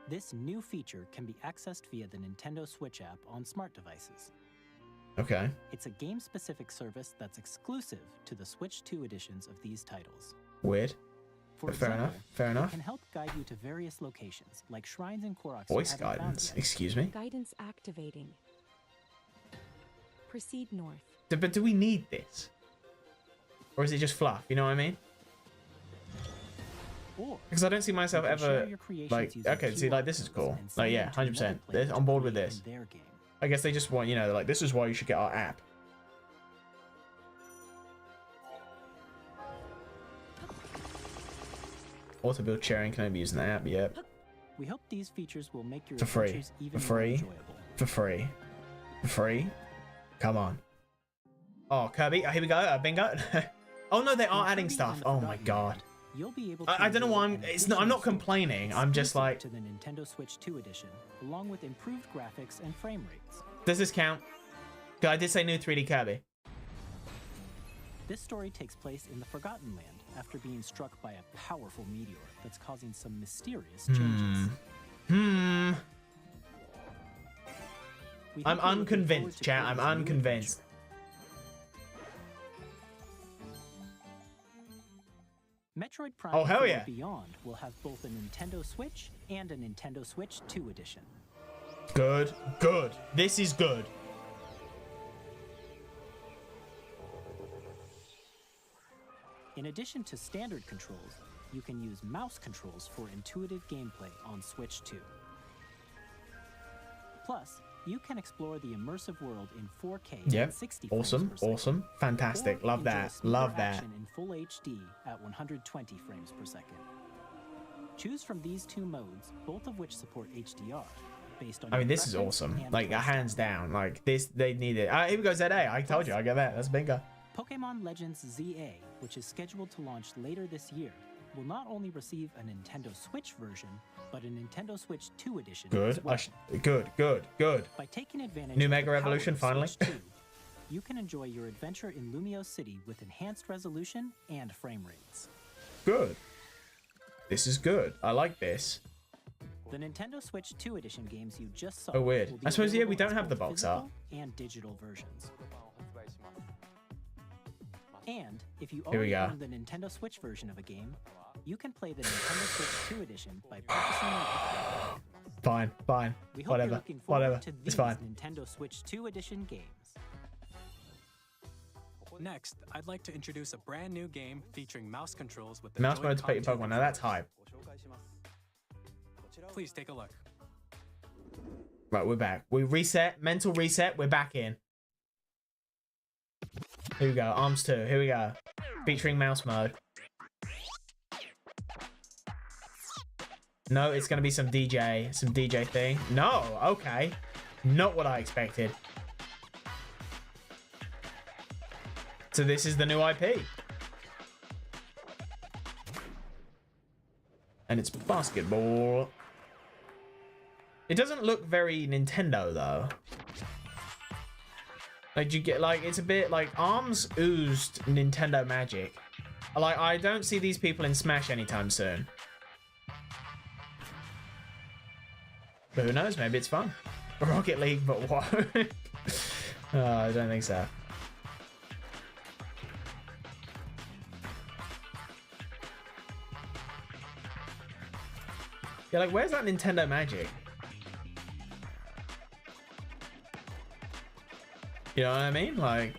This new feature can be accessed via the Nintendo Switch app on smart devices. Okay. It's a game-specific service that's exclusive to the Switch 2 editions of these titles. Weird. For Fair example, enough. Fair it enough. can help guide you to various locations, like shrines in Korok. you Voice haven't found guidance. yet. Excuse me. Guidance activating. Proceed north. But do we need this? Or is it just fluff? You know what I mean? Or Because I don't see myself you can share ever your creations like. using Okay, see, like this is QR cool. codes and Like send yeah, them to another 100%. player I'm bored to with play this. in their game. I guess they just want, you know, like this is why you should get our app. Auto build sharing can only be used in the app. Yep. We hope these features will make your For free. adventures even For more free. enjoyable. For free. For free. Come on. Oh, Kirby. Oh, here we go. Bingo. Oh no, they are In adding Kirby stuff. and the Oh my Forgotten god. Land, you'll be able to I don't know why enjoy an I'm not additional complaining. I'm just exclusive like, to the Nintendo Switch 2 edition, along with improved graphics and frame rates. does this count? 'Cause I did say new 3D Kirby. This story takes place in the Forgotten Land after being struck by a powerful meteor that's causing some mysterious changes. Hmm. We I'm hope you're looking unconvinced, forward to chat. I'm Kirby's new unconvinced. adventure. Metroid Prime Oh, hell 4 yeah. Beyond will have both a Nintendo Switch and a Nintendo Switch 2 edition. Good. Good. This is good. In addition to standard controls, you can use mouse controls for intuitive gameplay on Switch 2. Plus, you can explore the immersive world in 4K Yep. at 60 frames Awesome. per second, Awesome. Fantastic. or Love enjoy that. smoother Love that. action in full HD at 120 frames per second. Choose from these two modes, both of which support HDR, based on I mean, your this is preference awesome. and Like, playstyle. hands down. Like, this, they need it. Here we go, ZA. I told you, I get that. That's bingo. Pokemon Legends ZA, which is scheduled to launch later this year, will not only receive a Nintendo Switch version, but a Nintendo Switch 2 edition Good. as well. Good. Good. Good. By taking advantage New of Mega the power Evolution, of finally. Switch 2, you can enjoy your adventure in Lumio City with enhanced resolution and frame rates. Good. This is good. I like this. The Nintendo Switch 2 edition games you just saw Oh, weird. will be I suppose, yeah, we available don't as have the both box art. physical and digital versions. And if you Here we already go. own the Nintendo Switch version of a game, you can play the Nintendo Switch 2 edition by purchasing an upgrade. Fine. Fine. We hope Whatever. you're looking forward Whatever. to It's these fine. Nintendo Switch 2 edition games. Next, I'd like to introduce a brand new game featuring mouse controls with the Mouse mode to play your Joy-Con Pokemon. Now that's hype. Please take a look. Right, we're back. We reset. Mental reset. We're back in. Here we go. Arms 2. Here we go. Featuring mouse mode. No, it's going to be some DJ thing. No, okay. Not what I expected. So this is the new IP. And it's basketball. It doesn't look very Nintendo though. Like, you get like, it's a bit like Arms oozed Nintendo magic. Like, I don't see these people in Smash anytime soon. But who knows? Maybe it's fun. Rocket League, but what? I don't think so. Yeah, like, where's that Nintendo magic? You know what I mean? Like,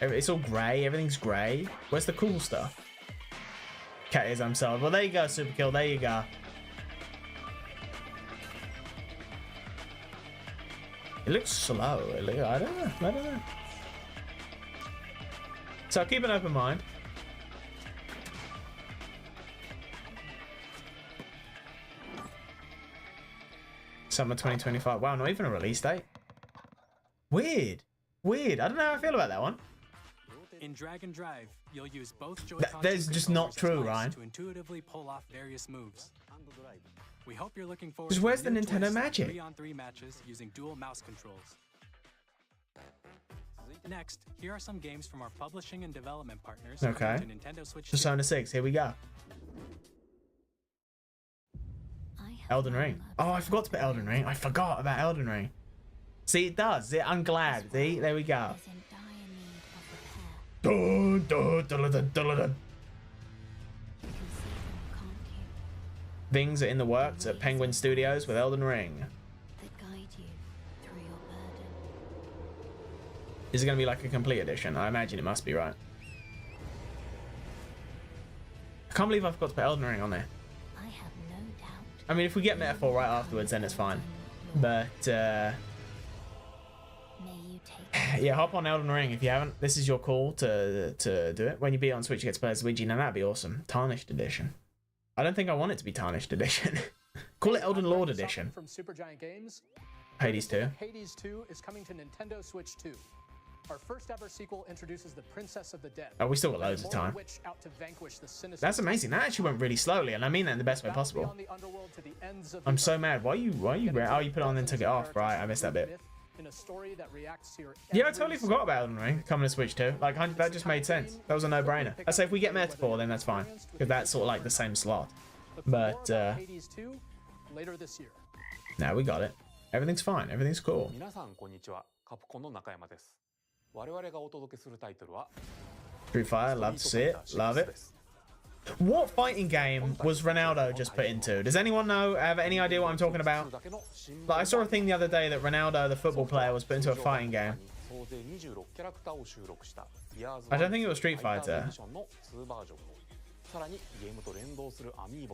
it's all grey. Everything's grey. Where's the cool stuff? Cat is I'm solid. Well, there you go, Super Kill. There you go. It looks slow. I don't know. So keep an open mind. Summer 2025. Wow, not even a release date. Weird. I don't know how I feel about that one. In Drag and Drive, you'll use both Joy-Con That is just not true, Ryan. to intuitively pull off various moves. We hope you're looking forward Because to where's the new Nintendo twists, magic? 3-on-3 matches using dual mouse controls. Next, here are some games from our publishing and development partners. Okay. To Nintendo Switch 2. Persona 6. Here we go. Elden Ring. Oh, I forgot to put Elden Ring. I forgot about Elden Ring. See, it does. I'm glad. See, there we go. Dun, dun, dun, dun, dun, dun. Things are in the works at Penguin Studios with Elden Ring. Is it going to be like a complete edition? I imagine it must be, right? I can't believe I forgot to put Elden Ring on there. I mean, if we get Metaphor right afterwards, then it's fine. But, yeah, hop on Elden Ring if you haven't. This is your call to do it. When you beat it on Switch, you get to play as Luigi. Now, that'd be awesome. Tarnished Edition. I don't think I want it to be Tarnished Edition. Call it Elden Lord Edition. From Supergiant Games. Hades 2. Hades 2 is coming to Nintendo Switch 2. Our first ever sequel introduces the Princess of the Dead. Oh, we still got loads of time. That's amazing. That actually went really slowly, and I mean that in the best way possible. I'm so mad. Why you? Oh, you put it on and then took it off. Right, I missed that bit. Yeah, I totally forgot about Elden Ring coming to Switch 2. Like, that just made sense. That was a no-brainer. I say if we get Metaphor, then that's fine, because that's sort of like the same slot. But now we got it. Everything's fine. Everything's cool. Street Fighter, love to see it. Love it. What fighting game was Ronaldo just put into? Does anyone know? Have any idea what I'm talking about? Like, I saw a thing the other day that Ronaldo, the football player, was put into a fighting game. I don't think it was Street Fighter.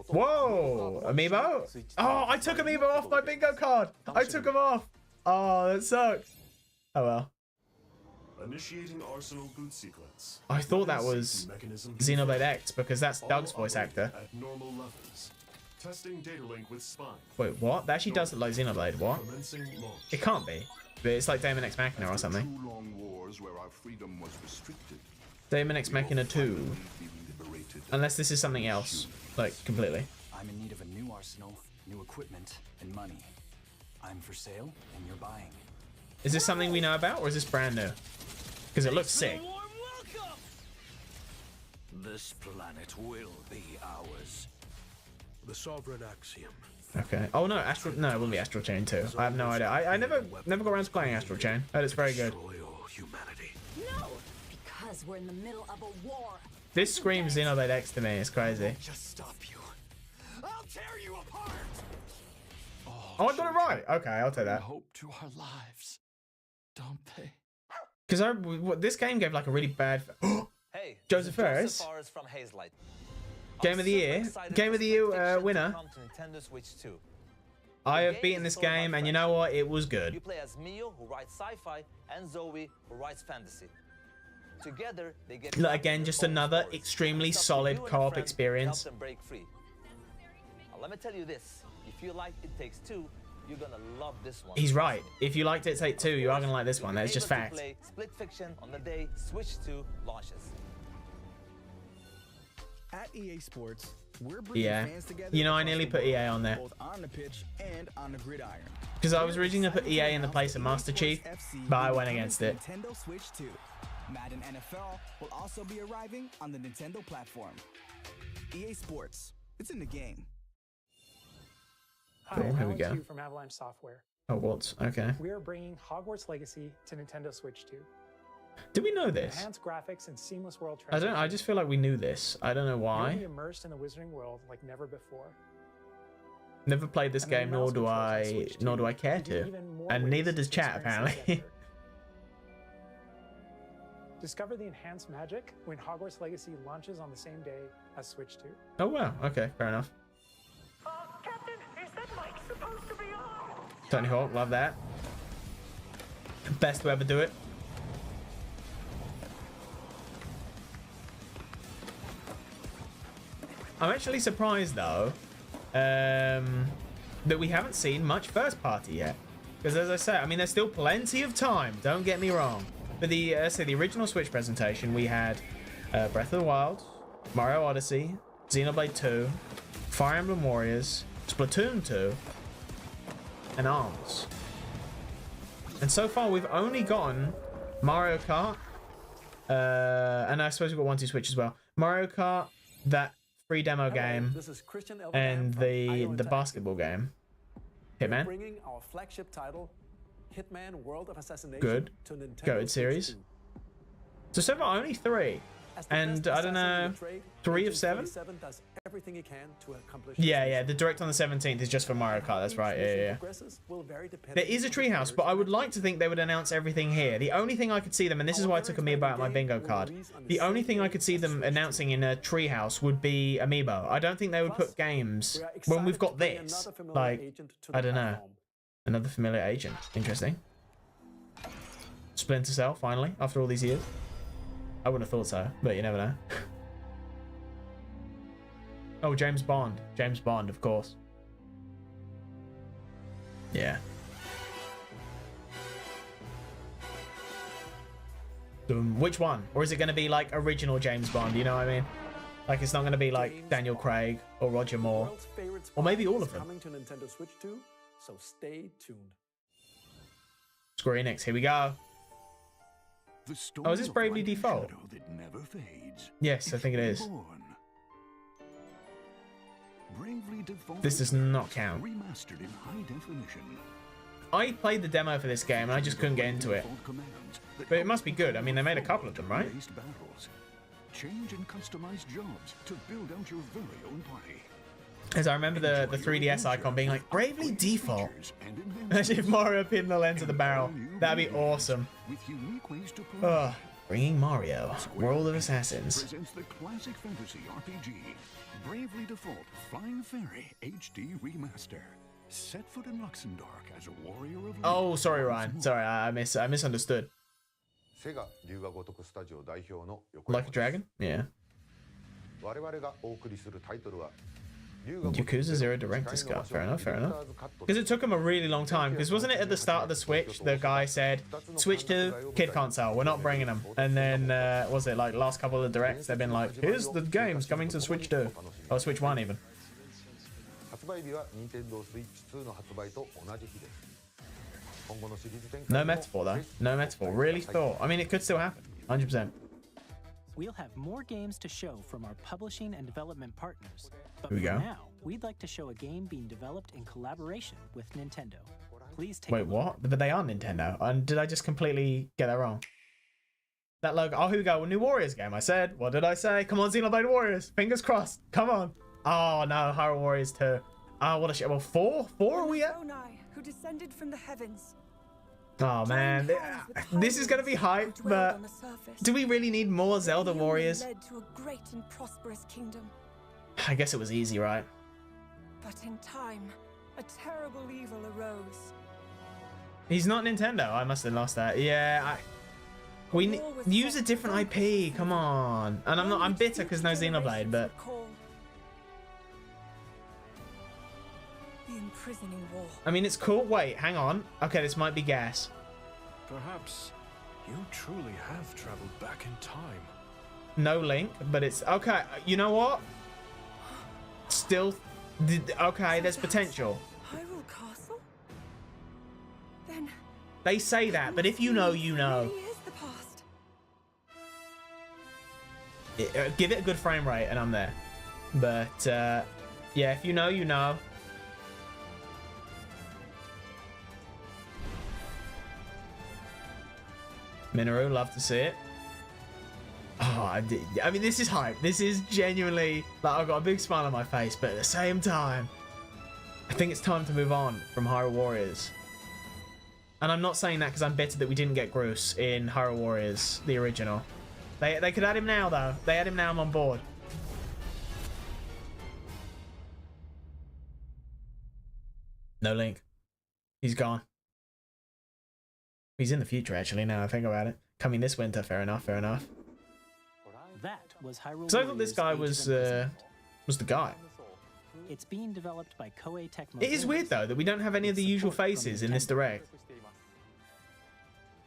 Whoa! Amiibo? Oh, I took Amiibo off my bingo card! I took him off! Oh, that sucks. Oh well. Initiating Arsenal boot sequence. I thought that was Xenoblade X because that's Doug's voice actor. At normal levels. Testing data link with Spine. Wait, what? That actually does look like Xenoblade. What? It can't be. But it's like Daemon X Machina or something. Daemon X Machina 2. Unless this is something else, like completely. I'm in need of a new arsenal, new equipment, and money. I'm for sale, and you're buying. Is this something we know about, or is this brand new? Because it looks sick. This planet will be ours. The sovereign axiom. Okay. Oh no, no, it wouldn't be Astral Chain 2. I have no idea. I never got around to playing Astral Chain. That is very good. No, because we're in the middle of a war. This screams Xenoblade X to me. It's crazy. Just stop you. I'll tear you apart. Oh, I got it right. Okay, I'll take that. Hope to our lives, don't they? Because this game gave like a really bad. Hey, Joseph Ferris. From Hazelight. Game of the year winner. I have beaten this game, and you know what? It was good. You play as Mio, who writes sci-fi, and Zoe, who writes fantasy. Together, they get again, just another extremely solid co-op experience. Help them break free. Now, let me tell you this: if you like It Takes Two, you're gonna love this one. He's right. If you liked It Take Two, you are gonna like this one. That's just fact. Play Split Fiction on the day Switch 2 launches. At EA Sports, we're bringing fans together. You know, I nearly put EA on there. Both on the pitch and on the gridiron. Because I was originally gonna put EA in the place of Master Chief, but I went against it. Nintendo Switch 2. Madden NFL will also be arriving on the Nintendo platform. EA Sports, it's in the game. Hi, Cool, here we Alan go. Q from Avalanche Software. Hogwarts, okay. We are bringing Hogwarts Legacy to Nintendo Switch 2. Do we know this? Enhanced graphics and seamless world I don't. I just feel like we knew this. I don't know You'll why. be immersed in the Wizarding World like never before. Never played this game, nor do I care to. And neither does chat, apparently. Discover the enhanced magic when Hogwarts Legacy launches on the same day as Switch 2. Oh wow. Okay, fair enough. Captain, is that mic supposed to be on? Tony Hawk, love that. Best to ever do it. I'm actually surprised though that we haven't seen much first party yet, because as I say, I mean, there's still plenty of time, don't get me wrong. For the say the original Switch presentation, we had Breath of the Wild, Mario Odyssey, Xenoblade 2, Fire Emblem Warriors, Splatoon 2, and ARMS. And so far we've only gotten Mario Kart, and I suppose we've got 1-2 Switch as well. Mario Kart, that free demo game, and the basketball game. Hitman. Bringing our flagship title, Hitman World of Assassination, Good. to Nintendo Goated series. So far only 3. And I don't know, 3 of 7? Does everything it can to accomplish Yeah, the direct on the 17th is just for Mario Kart, that's right, yeah. There is a treehouse, but I would like to think they would announce everything here. The only thing I could see them, and this is why it took Amiibo out my bingo card, the only thing I could see them announcing in a treehouse would be Amiibo. I don't think they would put games when we've got this. Like, I don't know. Another familiar agent. Interesting. Splinter Cell, finally, after all these years. I wouldn't have thought so, but you never know. Oh, James Bond. James Bond, of course. Yeah. Which one? Or is it going to be like original James Bond, you know what I mean? Like, it's not going to be like Daniel Craig or Roger Moore. Or maybe all of them. Coming to Nintendo Switch 2, so stay tuned. Square Enix, here we go. Oh, is this Bravely Default? Yes, I think it is. This does not count. I played the demo for this game and I just couldn't get into it. But it must be good. I mean, they made a couple of them, right? Change and customize jobs to build out your very own party. As I remember the 3DS icon being like, Bravely Default. Imagine if Mario appeared in the lens of the barrel. That'd be awesome. Ugh. Bringing Mario, World of Assassins. Presents the classic fantasy RPG, Bravely Default Flying Fairy HD Remaster. Set foot in Luxembourg as a warrior of... Oh, sorry, Ryan. Sorry, I misunderstood. Like a dragon? Yeah. Yakuza 0 Director's Cut. Fair enough, fair enough. Because it took him a really long time. Because wasn't it at the start of the Switch, the guy said, Switch 2, kid console, we're not bringing them. And then, was it like last couple of directs, they've been like, here's the games coming to Switch 2. Or Switch 1 even. No metaphor though. No metaphor. Really thought. I mean, it could still happen. 100%. We'll have more games to show from our publishing and development partners. But Here we go. now, we'd like to show a game being developed in collaboration with Nintendo. Please take Wait, what? But they are Nintendo. And did I just completely get that wrong? That logo. Oh, here we go. A new Warriors game. I said. What did I say? Come on, Xenoblade Warriors. Fingers crossed. Come on. Oh, no. Hyrule Warriors 2. Oh, what a shit. Well, 4? 4 are we at? Who descended from the heavens. Oh, man. This is going to be hype, but do we really need more Zelda Warriors? Led to a great and prosperous kingdom. I guess it was easy, right? But in time, a terrible evil arose. He's not Nintendo. I must have lost that. Yeah, we use a different IP. Come on. And I'm bitter because no Xenoblade, but The imprisoning war. I mean, it's cool. Wait, hang on. Okay, this might be gas. Perhaps you truly have traveled back in time. No Link, but it's okay. You know what? Still, okay. There's potential. Hyrule Castle? Then They say that, but if you know, you know. really is the past. Give it a good frame rate, and I'm there. But yeah, if you know, you know. Minoru, love to see it. Oh, I mean, this is hype. This is genuinely, like, I've got a big smile on my face, but at the same time, I think it's time to move on from Hyrule Warriors. And I'm not saying that because I'm bitter that we didn't get Groose in Hyrule Warriors, the original. They could add him now, though. They add him now, I'm on board. No Link. He's gone. He's in the future, actually, now I think about it. Coming this winter, fair enough, fair enough. That was Hyrule So I thought this guy was the guy. It's being developed by Koei Tecmo. It is weird, though, that we don't have any of the usual faces in this direct.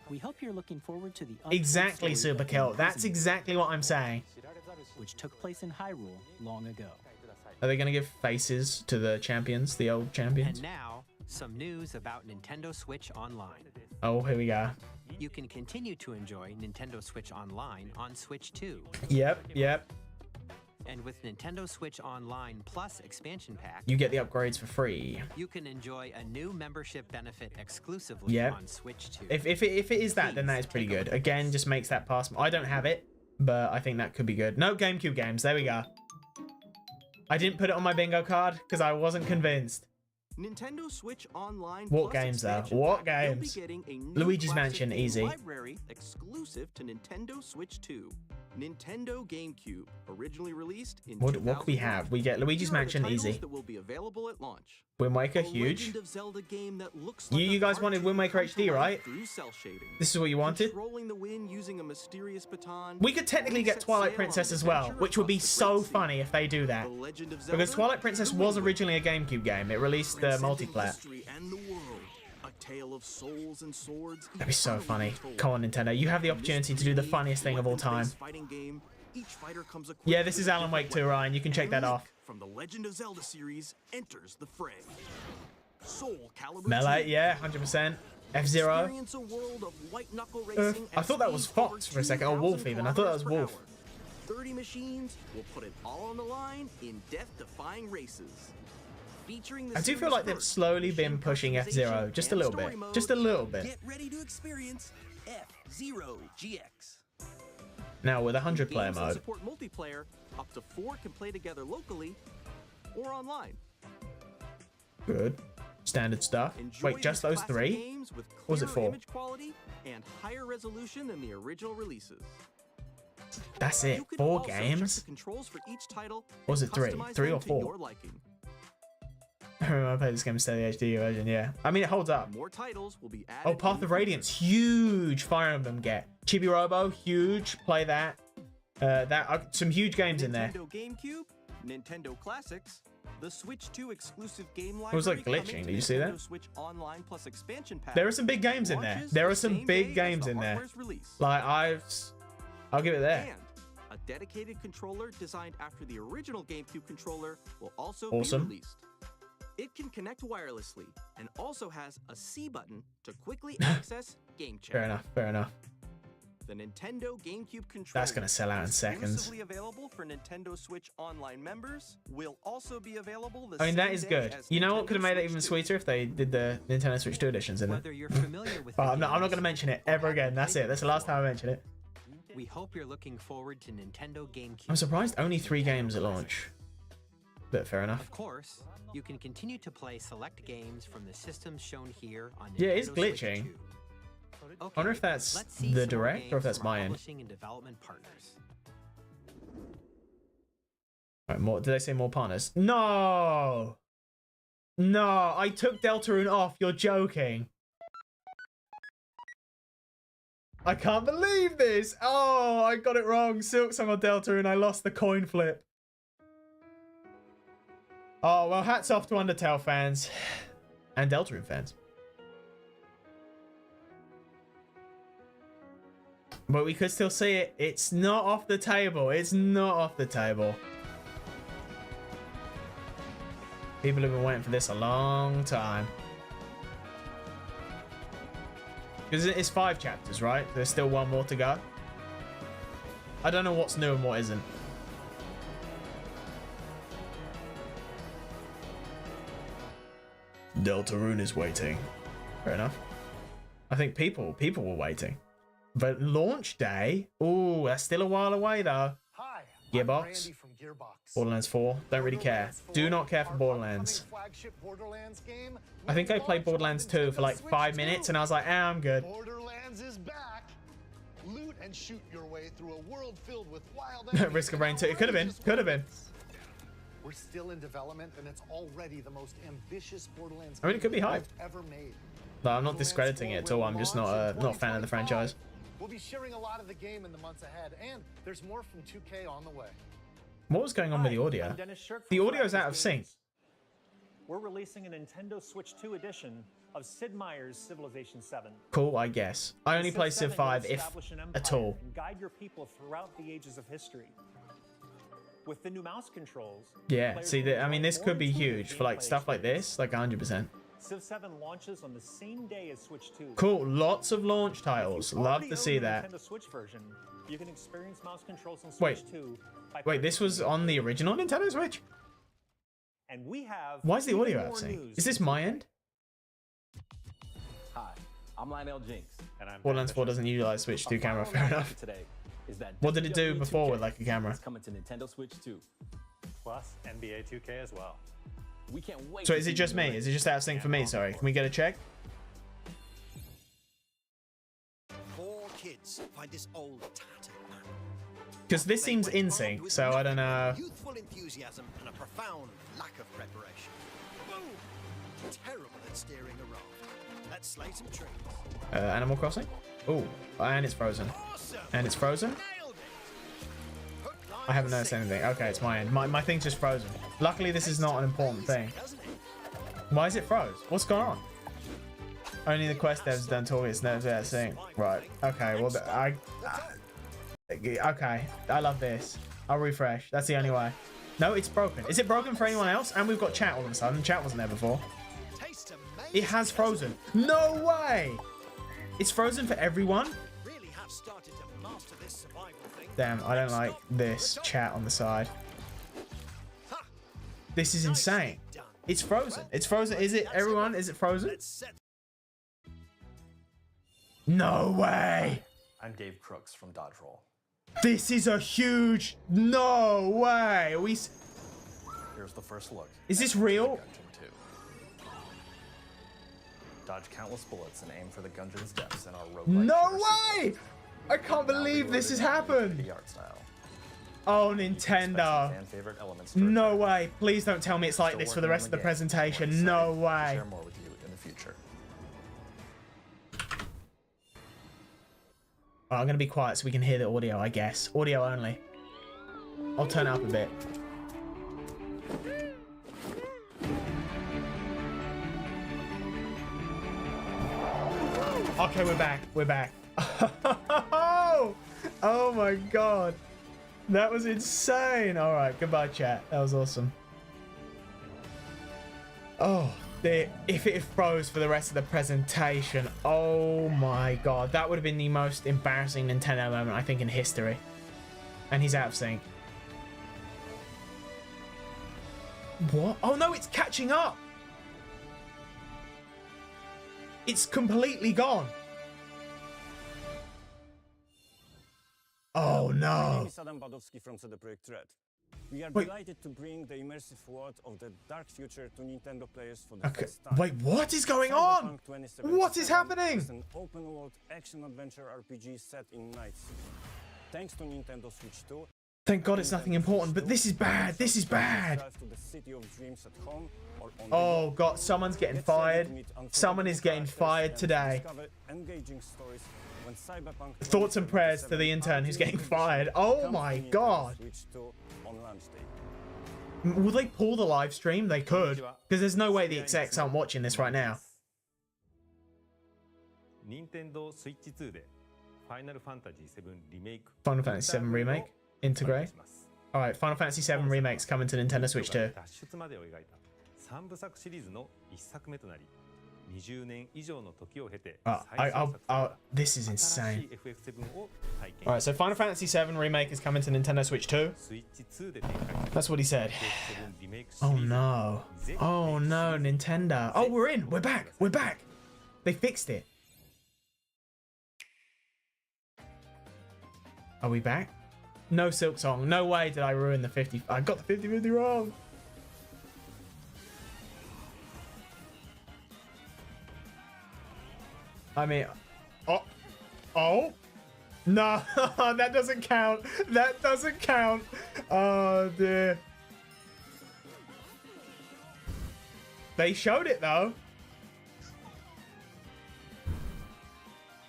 We hope you're looking forward to the Exactly, Superkill. That's exactly what I'm saying. Which took place in Hyrule long ago. Are they going to give faces to the champions, the old champions? And now, some news about Nintendo Switch Online. Oh, here we go. You can continue to enjoy Nintendo Switch Online on Switch 2. Yep. And with Nintendo Switch Online Plus expansion pack, You get the upgrades for free. you can enjoy a new membership benefit exclusively on Switch 2. If it is that, then that is pretty good. Again, just makes that pass. I don't have it, but I think that could be good. No GameCube games. There we go. I didn't put it on my bingo card because I wasn't convinced. Nintendo Switch Online. What games though? What games? Luigi's Mansion, easy. Library exclusive to Nintendo Switch 2. Nintendo GameCube, originally released in What could we have? We get Luigi's Mansion, easy. that will be available at launch. Wind Waker, huge. You guys wanted Wind Waker HD, right? This is what you wanted? Controlling the wind using a mysterious baton. We could technically get Twilight Princess as well, which would be so funny if they do that. Because Twilight Princess was originally a GameCube game. It released the multiplayer. Tale of souls and swords. That'd be so funny. Come on, Nintendo. You have the opportunity to do the funniest thing of all time. Yeah, this is Alan Wake 2, Ryan. You can check that off. From the Legend of Zelda series enters the fray. Soul Calibur Melee, 2. yeah, 100%. F-Zero. Experience a world of white knuckle racing I thought that was Fox for a second, or Wolf even. I thought that was Wolf. 30 machines will put it all on the line in death-defying races. I do feel like they've slowly been pushing F-Zero just a little bit. Just a little bit. Get ready to experience F-Zero GX. Now with 100 player mode. Support multiplayer, up to 4 can play together locally or online. Good. Standard stuff. Wait, just those 3? Or was it 4? Image quality and higher resolution than the original releases. That's it. 4 games? Controls for each title. Or was it 3? 3 or 4? I remember I played this game instead of the HD version, yeah. I mean, it holds up. More titles will be added. Oh, Path of Radiance, huge. Fire Emblem get. Chibi Robo, huge. Play that. Some huge games in there. Nintendo GameCube, Nintendo Classics, the Switch 2 exclusive game library. It was like glitching. Did you see that? Switch Online Plus expansion pack. There are some big games in there. There are some big games in there. Like I'll give it there. And a dedicated controller designed after the original GameCube controller will also be released. It can connect wirelessly and also has a C button to quickly access Game Chat. Fair enough, fair enough. The Nintendo GameCube controller, that's gonna sell out in seconds. Exclusively available for Nintendo Switch Online members, will also be available the I mean, that same is day good. as You know what Nintendo could have made it Switch even 2. sweeter if they did the Nintendo Switch 2 editions in it. Whether you're familiar with I'm not gonna mention it ever again. That's it. That's the last time I mention it. We hope you're looking forward to Nintendo GameCube. I'm surprised only 3 games at launch. But fair enough. Of course, you can continue to play select games from the systems shown here on Nintendo Yeah, it's Switch glitching. 2. Okay, I wonder if that's let's see the some more direct or if games that's from our my end. publishing and development partners. Right, more. Did I say more partners? No! No, I took Deltarune off. You're joking. I can't believe this. Oh, I got it wrong. Silksong on Deltarune. I lost the coin flip. Oh, well, hats off to Undertale fans. And Deltarune fans. But we could still see it. It's not off the table. It's not off the table. People have been waiting for this a long time. Because it's 5 chapters, right? There's still 1 more to go. I don't know what's new and what isn't. Deltarune is waiting. Fair enough. I think people were waiting. But launch day? Ooh, that's still a while away though. Hi, Gearbox. from Gearbox. Borderlands 4. Don't really care. Do not care for Borderlands. Borderlands game. I think I played Borderlands 2 for like 5 minutes and I was like, I'm good. Borderlands is back. Loot and shoot your way through a world filled with wild Risk of Rain 2. It could have been. Could have been. We're still in development and it's already the most ambitious Borderlands I mean, it could be hype. ever made. No, I'm not discrediting it at all. I'm just not a fan of the franchise. We'll be sharing a lot of the game in the months ahead, and there's more from 2K on the way. What was going on with the audio? The audio's out of sync. We're releasing a Nintendo Switch 2 edition of Sid Meier's Civilization 7. Cool, I guess. I only play Civ 5 if at all. And guide your people throughout the ages of history. With the new mouse controls. Yeah, see, I mean, this could be huge for like stuff like this, like 100%. Civ 7 launches on the same day as Switch 2. Cool, lots of launch titles. Love to see that. Nintendo Switch version, you can experience mouse controls on Switch 2. Wait, this was on the original Nintendo Switch? And we have Why is the audio out of sync? Is this my end? Hi, I'm Lionel Jinx, and I'm Borderlands 4 doesn't utilize Switch 2 camera, fair enough. Today is that What did it do before with like a camera? It's coming to Nintendo Switch 2. Plus NBA 2K as well. We can't wait. So is it just me? Is it just out of sync for me? Sorry. Can we get a check? 4 kids find this old tattered man. Because this seems in sync, so I don't know. Youthful enthusiasm and a profound lack of preparation. Boom! Terrible at steering a raft. Let's slay some trees. Animal Crossing? Oh, and it's frozen. And it's frozen? I haven't noticed anything. Okay, it's my end. My thing's just frozen. Luckily, this is not an important thing. Why is it froze? What's going on? Only the quest devs done talking. It's never that thing. Right. Okay. Well, okay. I love this. I'll refresh. That's the only way. No, it's broken. Is it broken for anyone else? And we've got chat all of a sudden. Chat wasn't there before. It has frozen. No way! It's frozen for everyone? Damn, I don't like this chat on the side. This is insane. It's frozen. It's frozen. Is it, everyone? Is it frozen? No way! I'm Dave Crooks from Dodge Roll. This is a huge... No way! Are we... Here's the first look. Is this real? Dodge countless bullets and aim for the Gungeon's depths in our roguelike No way! I can't believe this has happened. Oh, Nintendo. No way. Please don't tell me it's like this for the rest of the presentation. No way. Share more with you in the future. Oh, I'm going to be quiet so we can hear the audio, I guess. Audio only. I'll turn it up a bit. Okay, we're back. We're back. Oh my god. That was insane. All right, goodbye, chat. That was awesome. Oh, if it froze for the rest of the presentation, oh my god. That would have been the most embarrassing Nintendo moment, I think, in history. And he's out of sync. What? Oh no, it's catching up. It's completely gone. Oh no. My name is Adam Badowski from CD Projekt Red. We are delighted to bring the immersive world of the dark future to Nintendo players for the first time. Wait, what is going on? What is happening? It's an open-world action-adventure RPG set in Night City. Thanks to Nintendo Switch 2. Thank God it's nothing important, but this is bad. This is bad. Oh God, someone's getting fired. Someone is getting fired today. Thoughts and prayers to the intern who's getting fired. Oh my God. Will they pull the live stream? They could, because there's no way the execs aren't watching this right now. Nintendo Switch 2 で Final Fantasy 7 Remake. Final Fantasy 7 Remake integrate. All right, Final Fantasy 7 Remake's coming to Nintendo Switch 2. 3部作シリーズの1作目となり、20年以上の時を経て this is insane. Alright, so Final Fantasy 7 Remake is coming to Nintendo Switch 2. That's what he said. Oh no. Oh no, Nintendo. Oh, we're in. We're back. We're back. They fixed it. Are we back? No Silk Song. No way did I ruin the 50. I got the 50-50 wrong. I mean, oh, no, that doesn't count. That doesn't count. Oh dear. They showed it though.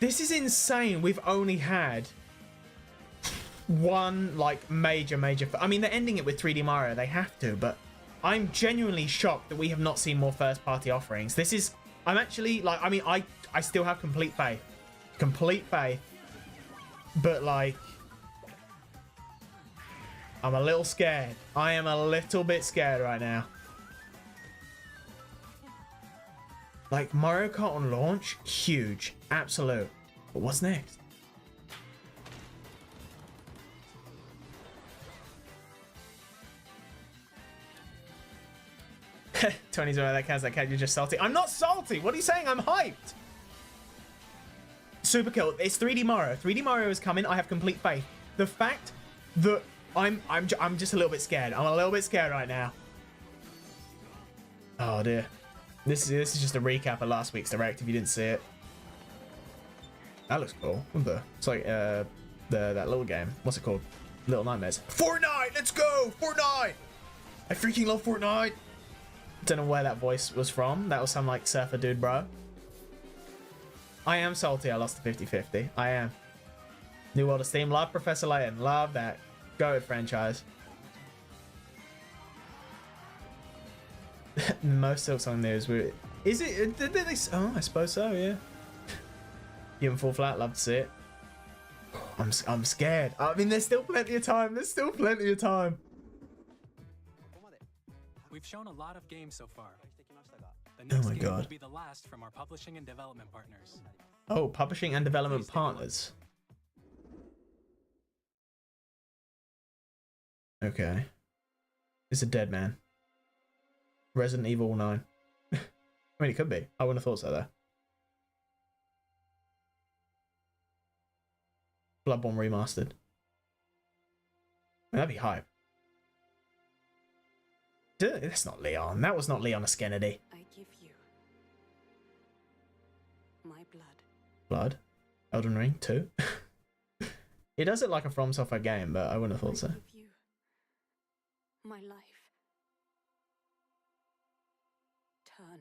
This is insane. We've only had one like major. I mean, they're ending it with 3D Mario. They have to, but I'm genuinely shocked that we have not seen more first-party offerings. This is. I'm actually like. I mean, I still have complete faith. Complete faith. But like, I'm a little scared. I am a little bit scared right now. Like, Mario Kart on launch, huge, absolute. But what's next? Tony's aware that cat, you're just salty. I'm not salty. What are you saying? I'm hyped. Super kill. It's 3D Mario. 3D Mario is coming. I have complete faith. The fact that I'm just a little bit scared. I'm a little bit scared right now. Oh dear. This is just a recap of last week's Direct if you didn't see it. That looks cool. It's like that little game. What's it called? Little Nightmares. Fortnite! Let's go! Fortnite! I freaking love Fortnite! Don't know where that voice was from. That was some like surfer dude, bro. I am salty I lost the 50-50. I am. New World of Steam. Love Professor Layton. Love that. Go with franchise. Most Silk Song news. Is it? Did they? Oh, I suppose so. Yeah. Human Fall Flat. Love to see it. I'm scared. I mean, there's still plenty of time. There's still plenty of time. We've shown a lot of games so far. The Oh next my game god. will be the last from our publishing and development partners. Oh, publishing and development partners. Okay. It's a dead man. Resident Evil 9. I mean, it could be. I wouldn't have thought so, though. Bloodborne remastered. That'd be hype. That's not Leon. That was not Leon Kennedy. I give you my blood. Blood? Elden Ring 2? It does look like a From Software game, but I wouldn't have thought so. I give you my life. Turn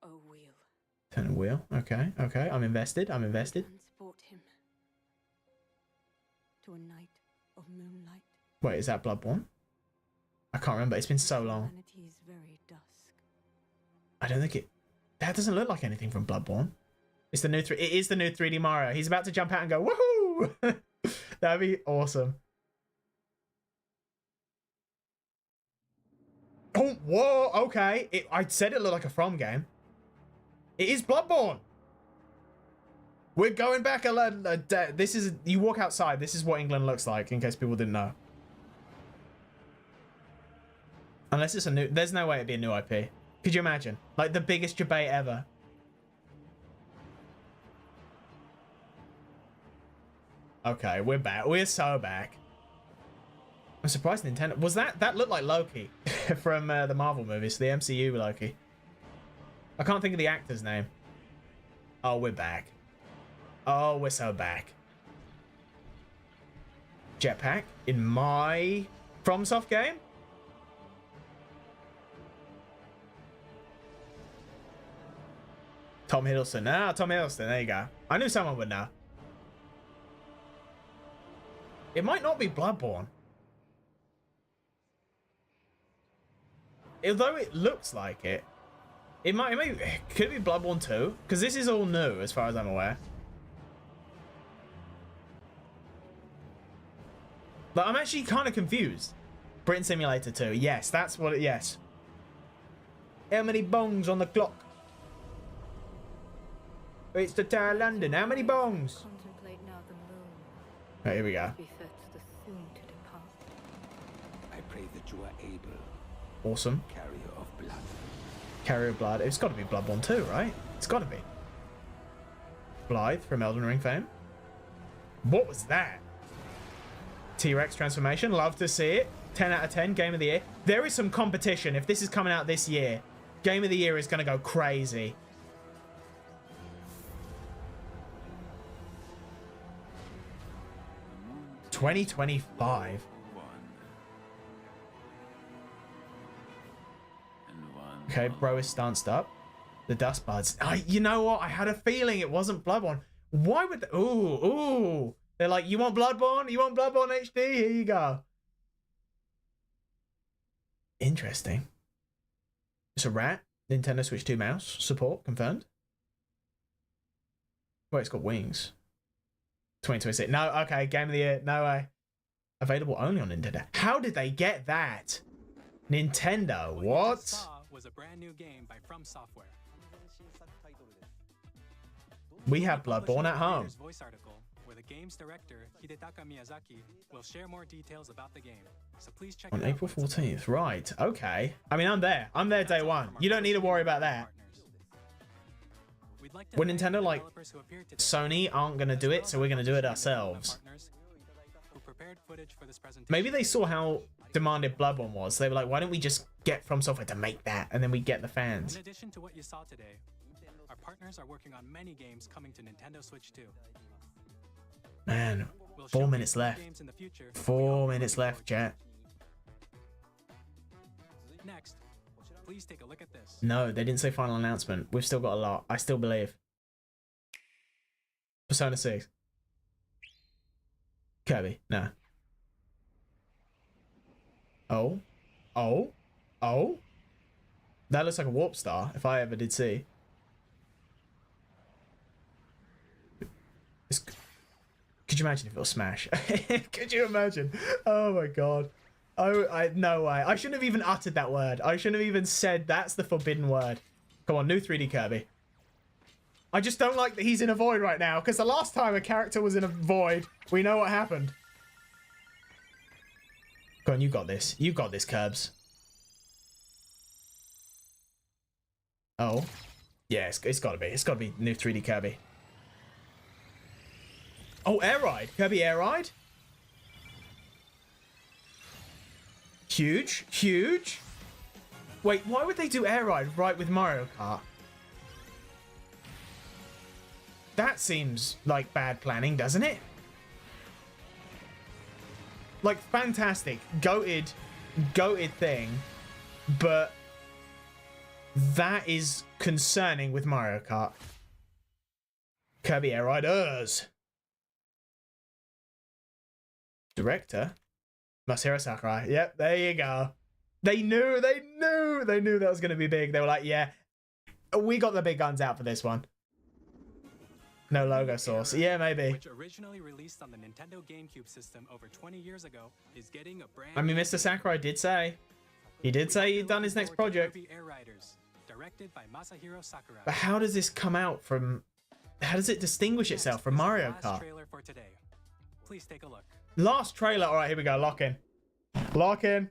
a wheel. Turn a wheel. Okay, okay. I'm invested. I'm invested. Transport him to a night of moonlight. Wait, is that Bloodborne? I can't remember. It's been so long. Humanity's very dusk. I don't think it... That doesn't look like anything from Bloodborne. It's the new... It is the new 3D Mario. He's about to jump out and go, woohoo! That'd be awesome. Oh, whoa! Okay. I said it looked like a From game. It is Bloodborne! We're going back this is... You walk outside. This is what England looks like, in case people didn't know. Unless it's a new... There's no way it'd be a new IP. Could you imagine? Like, the biggest debate ever. Okay, we're back. We're so back. I'm surprised Nintendo... Was that... That looked like Loki from the Marvel movies. The MCU Loki. I can't think of the actor's name. Oh, we're back. Oh, we're so back. Jetpack in my FromSoft game? Tom Hiddleston. Ah, Tom Hiddleston. There you go. I knew someone would know. It might not be Bloodborne. Although it looks like it. It might could it be Bloodborne 2? Because this is all new as far as I'm aware. But I'm actually kind of confused. Britain Simulator 2. Yes, that's what it... Yes. How many bongs on the clock? It's the Tower of London. How many bongs? Contemplate now the moon. Right, here we go. Befits the soon to depart. I pray that you are able. Awesome. Carrier of blood. Carrier of blood. It's got to be Bloodborne 2, right? It's got to be. Blythe from Elden Ring fame. What was that? T-Rex transformation. Love to see it. 10 out of 10. Game of the year. There is some competition. If this is coming out this year, Game of the year is going to go crazy. $2025. Okay, bro is stanced up. The Duskbloods. You know what? I had a feeling it wasn't Bloodborne. Why would they? Ooh. They're like, you want Bloodborne? You want Bloodborne HD? Here you go. Interesting. It's a rat. Nintendo Switch 2 mouse. Support confirmed. Wait, it's got wings. 2026. No, okay. Game of the year. No way. Available only on Nintendo. How did they get that? Nintendo. What? Was a brand new game by From Software. We have Bloodborne at home. Voice article where the game's director Hidetaka Miyazaki will share more details about the game. So please check on April 14th. Right. Okay. I mean, I'm there. I'm there day one. You don't need to worry about that. When Nintendo, like, Sony aren't going to do it, so we're going to do it ourselves. Maybe they saw how demanded Bloodborne was. They were like, why don't we just get From Software to make that, and then we get the fans. In addition to what you saw today, our partners are working on many games coming to Nintendo Switch 2. Man, 4 minutes left. 4 minutes left, chat. Next, please take a look at this. No, they didn't say final announcement. We've still got a lot. I still believe. Persona 6. Kirby, no. Oh. That looks like a Warp Star, if I ever did see. Could you imagine if it was Smash? Could you imagine? Oh my god. No way. I shouldn't have even uttered that word. I shouldn't have even said that's the forbidden word. Come on, new 3D Kirby. I just don't like that he's in a void right now, because the last time a character was in a void, we know what happened. Go on, you got this. You got this, Curbs. Oh. Yeah, it's gotta be. It's gotta be new 3D Kirby. Oh, Air Ride. Kirby Air Ride. Huge. Huge. Wait, why would they do Air Ride right with Mario Kart? That seems like bad planning, doesn't it? Like, fantastic. Goated thing. But that is concerning with Mario Kart. Kirby Air Riders. Director? Masahiro Sakurai. Yep, there you go. They knew that was going to be big. They were like, yeah, we got the big guns out for this one. No logo source. Yeah, maybe. Which originally released on the Nintendo GameCube system over 20 years ago is getting a brand. I mean, Mr. Sakurai did say. He did say he'd done his next project. Kirby Air Riders, directed by Masahiro Sakurai. But how does this come out from... How does it distinguish itself from Mario Kart? Last trailer for today. Please take a look. Last trailer. All right, here we go. Lock in. Lock in.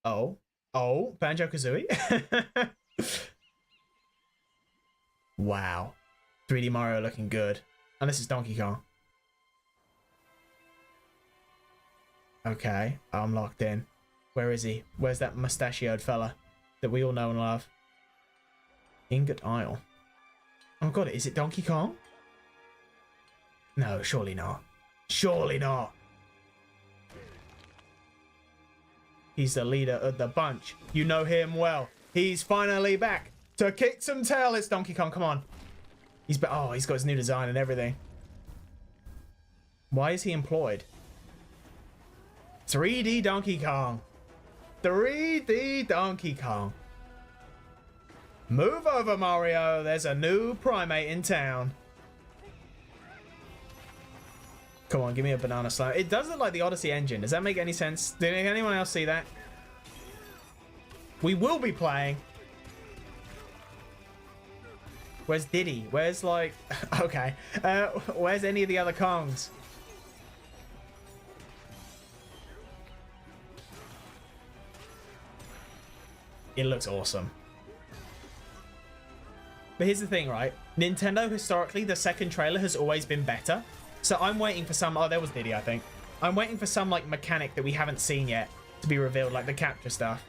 Oh. Banjo-Kazooie. Wow. 3D Mario looking good. Unless it's Donkey Kong. Okay. I'm locked in. Where is he? Where's that mustachioed fella that we all know and love? Ingot Isle. Oh god, is it Donkey Kong? No, surely not. Surely not. He's the leader of the bunch. You know him well. He's finally back to kick some tail. It's Donkey Kong. Come on. He's got his new design and everything. Why is he employed? 3D Donkey Kong. 3D Donkey Kong. Move over, Mario. There's a new primate in town. Come on, give me a banana slime. It does look like the Odyssey engine. Does that make any sense? Did anyone else see that? We will be playing. Where's Diddy? Where's like... Okay. Where's any of the other Kongs? It looks awesome. But here's the thing, right? Nintendo, historically, the second trailer has always been better. So I'm waiting for some... Oh, there was Diddy, I think. I'm waiting for some, like, mechanic that we haven't seen yet to be revealed, like the capture stuff.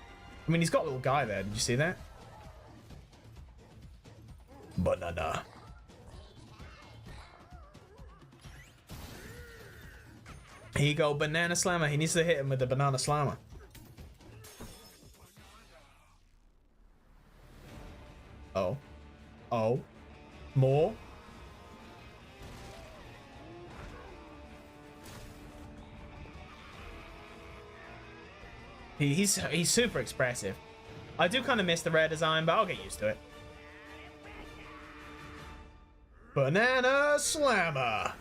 I mean, he's got a little guy there. Did you see that? Banana. Here you go, Banana Slammer. He needs to hit him with the Banana Slammer. Oh. Oh. More. He's super expressive. I do kind of miss the rare design, but I'll get used to it. Banana Slammer.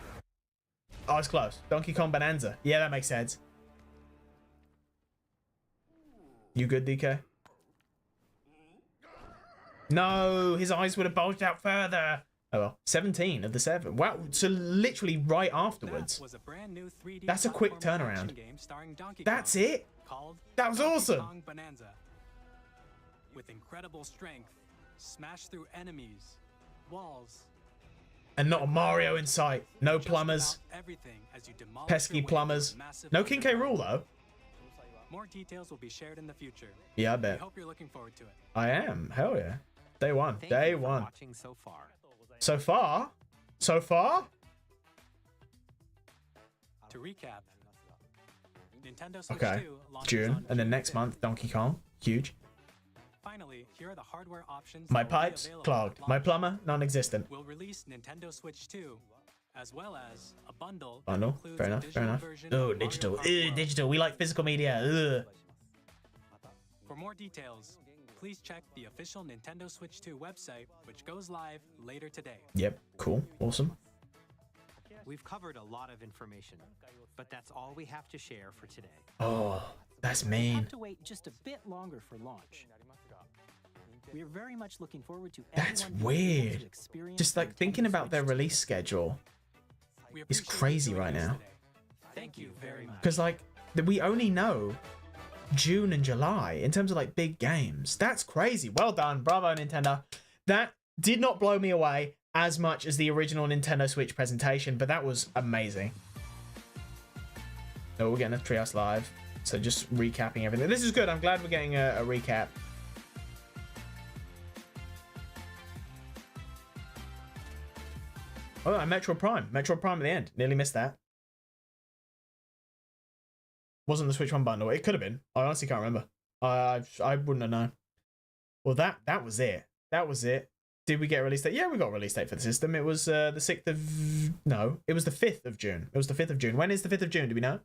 Oh, it's close. Donkey Kong Bananza. Yeah, that makes sense. You good, DK? No, his eyes would have bulged out further. Oh well, 17 of the 7. Wow, so literally right afterwards. That's a quick turnaround. That's it? That was awesome. Bananza. With incredible strength, smash through enemies, walls, and not a Mario in sight. No plumbers. Pesky plumbers. No King K. Rool though. More details will be shared in the future. Yeah, I bet. I hope you're looking forward to it. I am. Hell yeah. Day one. Day one. Watching so far. So far? So far? To recap, Nintendo Switch Okay. 2 launches June, on and then June next 5th. month, Donkey Kong. Huge. Finally, here are the hardware options. My that will be pipes available clogged. at My launch. plumber non-existent. We'll release Nintendo Switch 2, as well as a bundle. that Bundle. includes Fair a enough. Fair digital enough. version Oh, of Mario digital. Kart World. Digital. We like physical media. Ugh. For more details, please check the official Nintendo Switch 2 website, which goes live later today. Yep. Cool. Awesome. We've covered a lot of information, but that's all we have to share for today. Oh, that's We mean. have to wait just a bit longer for launch. We are very much looking forward to That's everyone being able to weird. experience Just like thinking about their release schedule is crazy right now. Thank you very much. Because like we only know June and July in terms of like big games. That's crazy. Well done. Bravo, Nintendo. That did not blow me away as much as the original Nintendo Switch presentation, but that was amazing. So we're getting a Treehouse Live. So just recapping everything. This is good. I'm glad we're getting a recap. Oh, and Metroid Prime. Metroid Prime at the end. Nearly missed that. Wasn't the Switch 1 bundle. It could have been. I honestly can't remember. I wouldn't have known. Well, that was it. That was it. Did we get a release date? Yeah, we got a release date for the system. It was the 6th of... No, it was the 5th of June. It was the 5th of June. When is the 5th of June? Do we know?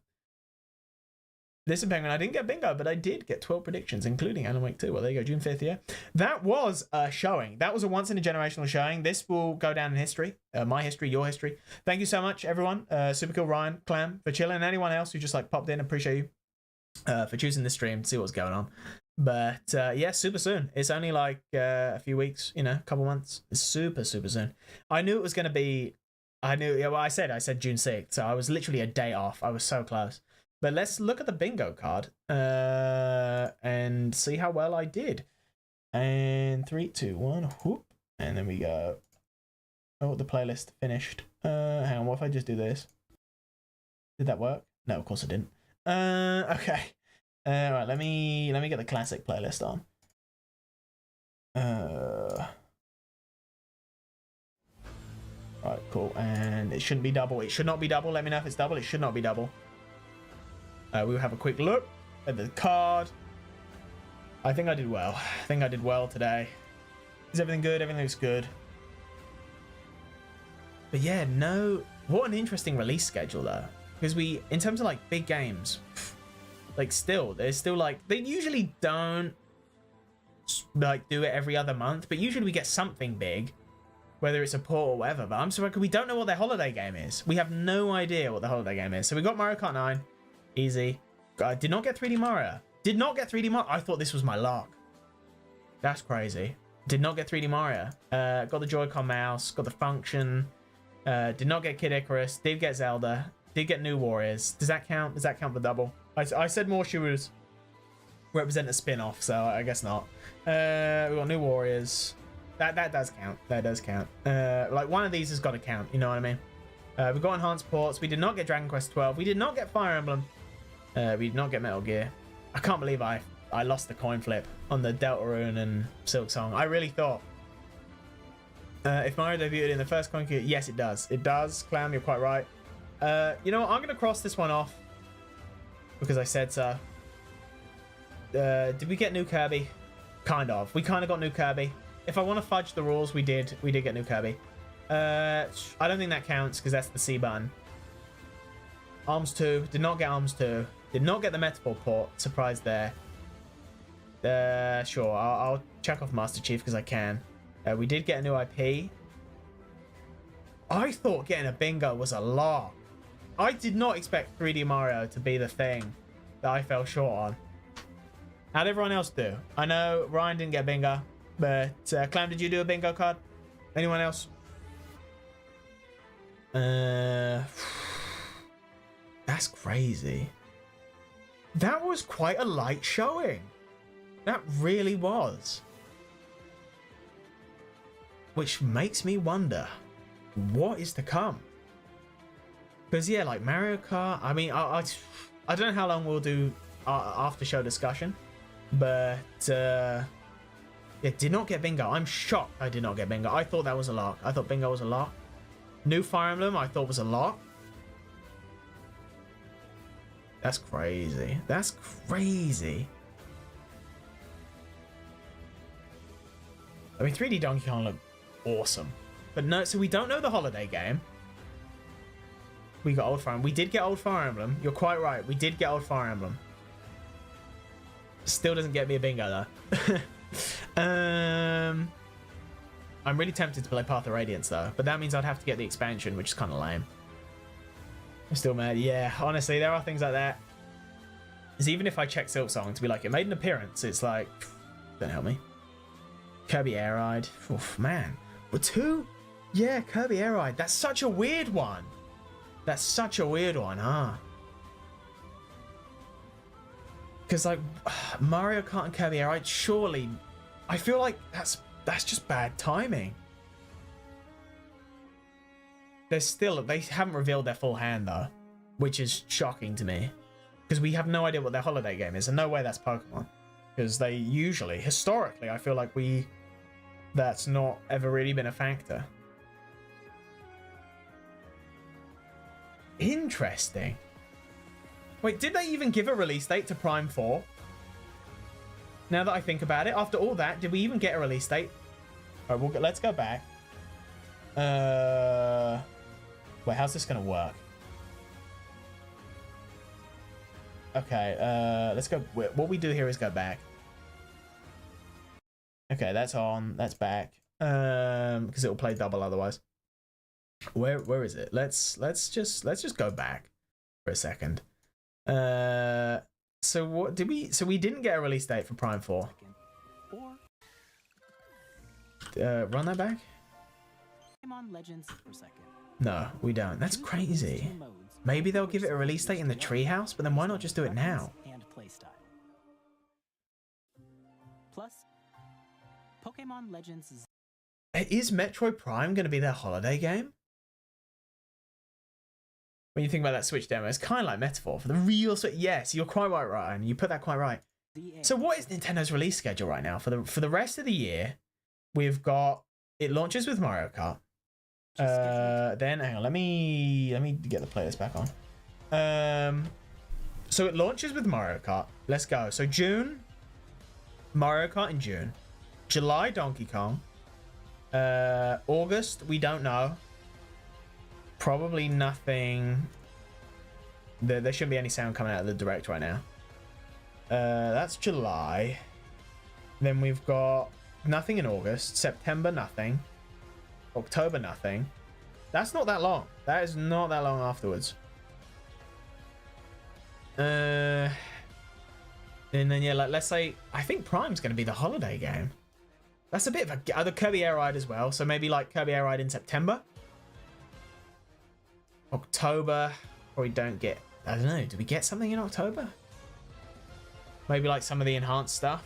Listen, Penguin, I didn't get bingo, but I did get 12 predictions, including Alan Wake 2. Well, there you go, June 5th, yeah. That was a showing. That was a once-in-a-generational showing. This will go down in history. My history, your history. Thank you so much, everyone. Super cool, Ryan, Clam, for chilling. And anyone else who just like popped in, appreciate you for choosing this stream to see what's going on. But yeah, super soon. It's only like a few weeks, you know, a couple months. It's super, super soon. I knew it was going to be... I knew... Yeah, well, I said June 6th, so I was literally a day off. I was so close. But let's look at the bingo card and see how well I did. And 3, 2, 1, whoop. And then we go. Oh, the playlist finished. Hang on, what if I just do this? Did that work? No, of course it didn't. Okay. Right, let me get the classic playlist on. Right, cool. And it shouldn't be double. It should not be double. Let me know if it's double. It should not be double. We'll have a quick look at the card. I think I did well. I think I did well today. Is everything good? Everything looks good. But yeah, no... What an interesting release schedule, though. Because we, in terms of, like, big games, like, still, there's still, like... They usually don't, like, do it every other month. But usually we get something big. Whether it's a port or whatever. But I'm surprised we don't know what their holiday game is. We have no idea what the holiday game is. So we got Mario Kart 9. Easy. I did not get 3D Mario. Did not get 3D Mario. I thought this was my luck. That's crazy. Did not get 3D Mario. Got the Joy-Con mouse. Got the function. Did not get Kid Icarus. Did get Zelda. Did get New Warriors. Does that count? Does that count the double? I said more she would represent a spin-off, so I guess not. We got New Warriors. That does count. That does count. Like one of these has got to count. You know what I mean? We got enhanced ports. We did not get Dragon Quest 12. We did not get Fire Emblem. We did not get Metal Gear. I can't believe I lost the coin flip on the Deltarune and Silk Song. I really thought. If Mario debuted in the first coin queue, yes, it does. It does. Clam, you're quite right. You know what? I'm going to cross this one off because I said so. Did we get new Kirby? Kind of. We kind of got new Kirby. If I want to fudge the rules, we did. We did get new Kirby. I don't think that counts because that's the C button. Arms 2. Did not get Arms 2. Did not get the Metaphor port. Surprise there. Sure. I'll check off Master Chief because I can. We did get a new IP. I thought getting a bingo was a lot. I did not expect 3D Mario to be the thing that I fell short on. How'd everyone else do? I know Ryan didn't get bingo, but Clam, did you do a bingo card? Anyone else? That's crazy. That was quite a light showing. That really was. Which makes me wonder what is to come. Because yeah, like Mario Kart, I mean, I don't know how long we'll do after show discussion, but yeah, did not get bingo. I'm shocked I did not get bingo. I thought that was a lock. I thought bingo was a lock. New Fire Emblem I thought was a lock. That's crazy. That's crazy. I mean, 3D Donkey Kong looked awesome. But no, so we don't know the holiday game. We got Old Fire Emblem. We did get Old Fire Emblem. You're quite right. We did get Old Fire Emblem. Still doesn't get me a bingo, though. I'm really tempted to play Path of Radiance, though. But that means I'd have to get the expansion, which is kind of lame. I'm still mad. Yeah, honestly, there are things like that. Because even if I check Silk Song to be like, it made an appearance, it's like, don't help me. Kirby Air Ride. Oof, man. But 2? Yeah, Kirby Air Ride. That's such a weird one. That's such a weird one, huh? Because, like, Mario Kart and Kirby Air Ride, surely... I feel like that's just bad timing. They haven't revealed their full hand, though. Which is shocking to me. Because we have no idea what their holiday game is. And no way that's Pokemon. Because they usually, historically, I feel like that's not ever really been a factor. Interesting. Wait, did they even give a release date to Prime 4? Now that I think about it, after all that, did we even get a release date? All right, let's go back. Wait, how's this gonna work? Okay, let's go. What we do here is go back. Okay, that's on. That's back. Because it will play double otherwise. Where is it? Let's just go back for a second. So what did we? So we didn't get a release date for Prime 4. Run that back. Legends per second. No, we don't. That's crazy. Maybe they'll give it a release date in the treehouse, but then why not just do it now? And playstyle. Plus, Pokemon Legends is Metroid Prime going to be their holiday game? When you think about that Switch demo, it's kind of like Metaphor for the real Switch. Yes, you're quite right, Ryan. You put that quite right. So what is Nintendo's release schedule right now for the rest of the year? We've got it launches with Mario Kart. Then hang on, let me get the playlist back on. So it launches with Mario Kart. Let's go. So June, Mario Kart in June. July, Donkey Kong. August, we don't know. Probably nothing. There shouldn't be any sound coming out of the Direct right now. That's July. Then we've got nothing in August. September, nothing. October, nothing. That's not that long. That is not that long afterwards. And then yeah, like let's say I think Prime's going to be the holiday game. That's a bit of a the Kirby Air Ride as well. So maybe like Kirby Air Ride in September. October, or we don't get. I don't know. Do we get something in October? Maybe like some of the enhanced stuff.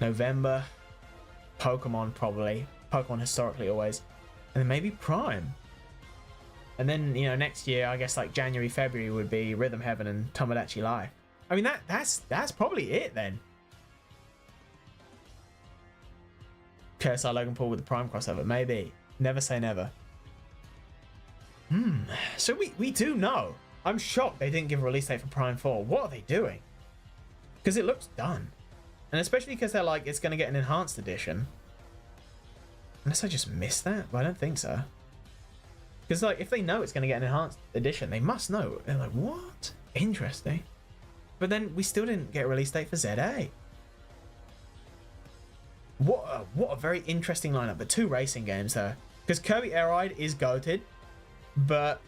November. Pokemon probably. Pokemon historically always. And then maybe Prime. And then, you know, next year, I guess like January, February would be Rhythm Heaven and Tomodachi Life. I mean, that's probably it then. KSI Logan Paul with the Prime crossover, maybe. Never say never. So we do know. I'm shocked they didn't give a release date for Prime 4. What are they doing? Because it looks done. And especially because they're like, it's going to get an enhanced edition. Unless I just missed that, but I don't think so. Because like, if they know it's going to get an enhanced edition, they must know. They're like, what? Interesting. But then we still didn't get a release date for ZA. What a very interesting lineup. But 2 racing games though. Because Kirby Air Ride is goated. But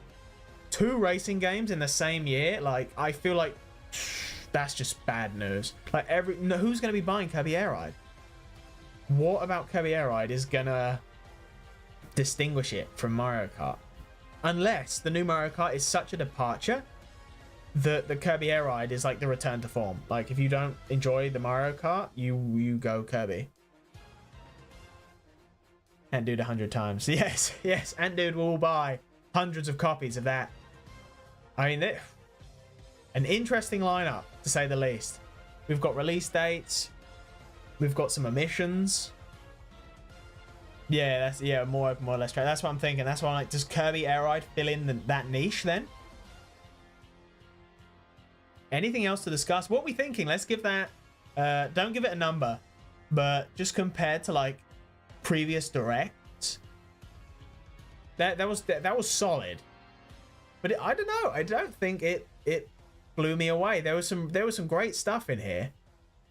2 racing games in the same year, like, I feel like that's just bad news. Like, who's going to be buying Kirby Air Ride? What about Kirby Air Ride is going to distinguish it from Mario Kart? Unless the new Mario Kart is such a departure that the Kirby Air Ride is like the return to form. Like, if you don't enjoy the Mario Kart, you go Kirby. Ant Dude 100 times. Yes, yes, Ant Dude will buy hundreds of copies of that. I mean, an interesting lineup, to say the least. We've got release dates. We've got some omissions. Yeah, that's more or less track. That's what I'm thinking. That's why I'm like, does Kirby Air Ride fill in that niche then? Anything else to discuss? What are we thinking? Let's give that. Don't give it a number, but just compared to like previous directs, that was solid. But I don't know. I don't think it blew me away. There was some great stuff in here,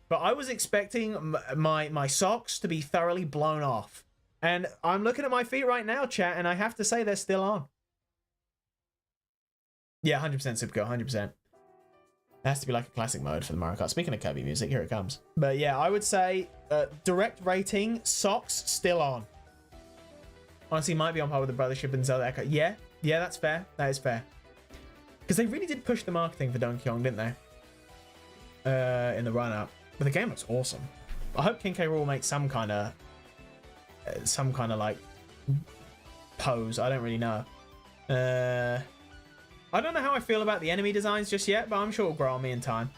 but I was expecting my socks to be thoroughly blown off. And I'm looking at my feet right now, chat, and I have to say they're still on. Yeah, 100% Supergirl, 100%. It has to be like a classic mode for the Mario Kart. Speaking of Kirby music, here it comes. But yeah, I would say direct rating, socks still on. Honestly, might be on par with the Brothership and Zelda Echo. Yeah, that's fair. That is fair. Because they really did push the marketing for Donkey Kong, didn't they? In the run-up. But the game looks awesome. I hope King K. Rool makes some kind of like pose. I don't really know. I don't know how I feel about the enemy designs just yet, but I'm sure it'll grow on me in time.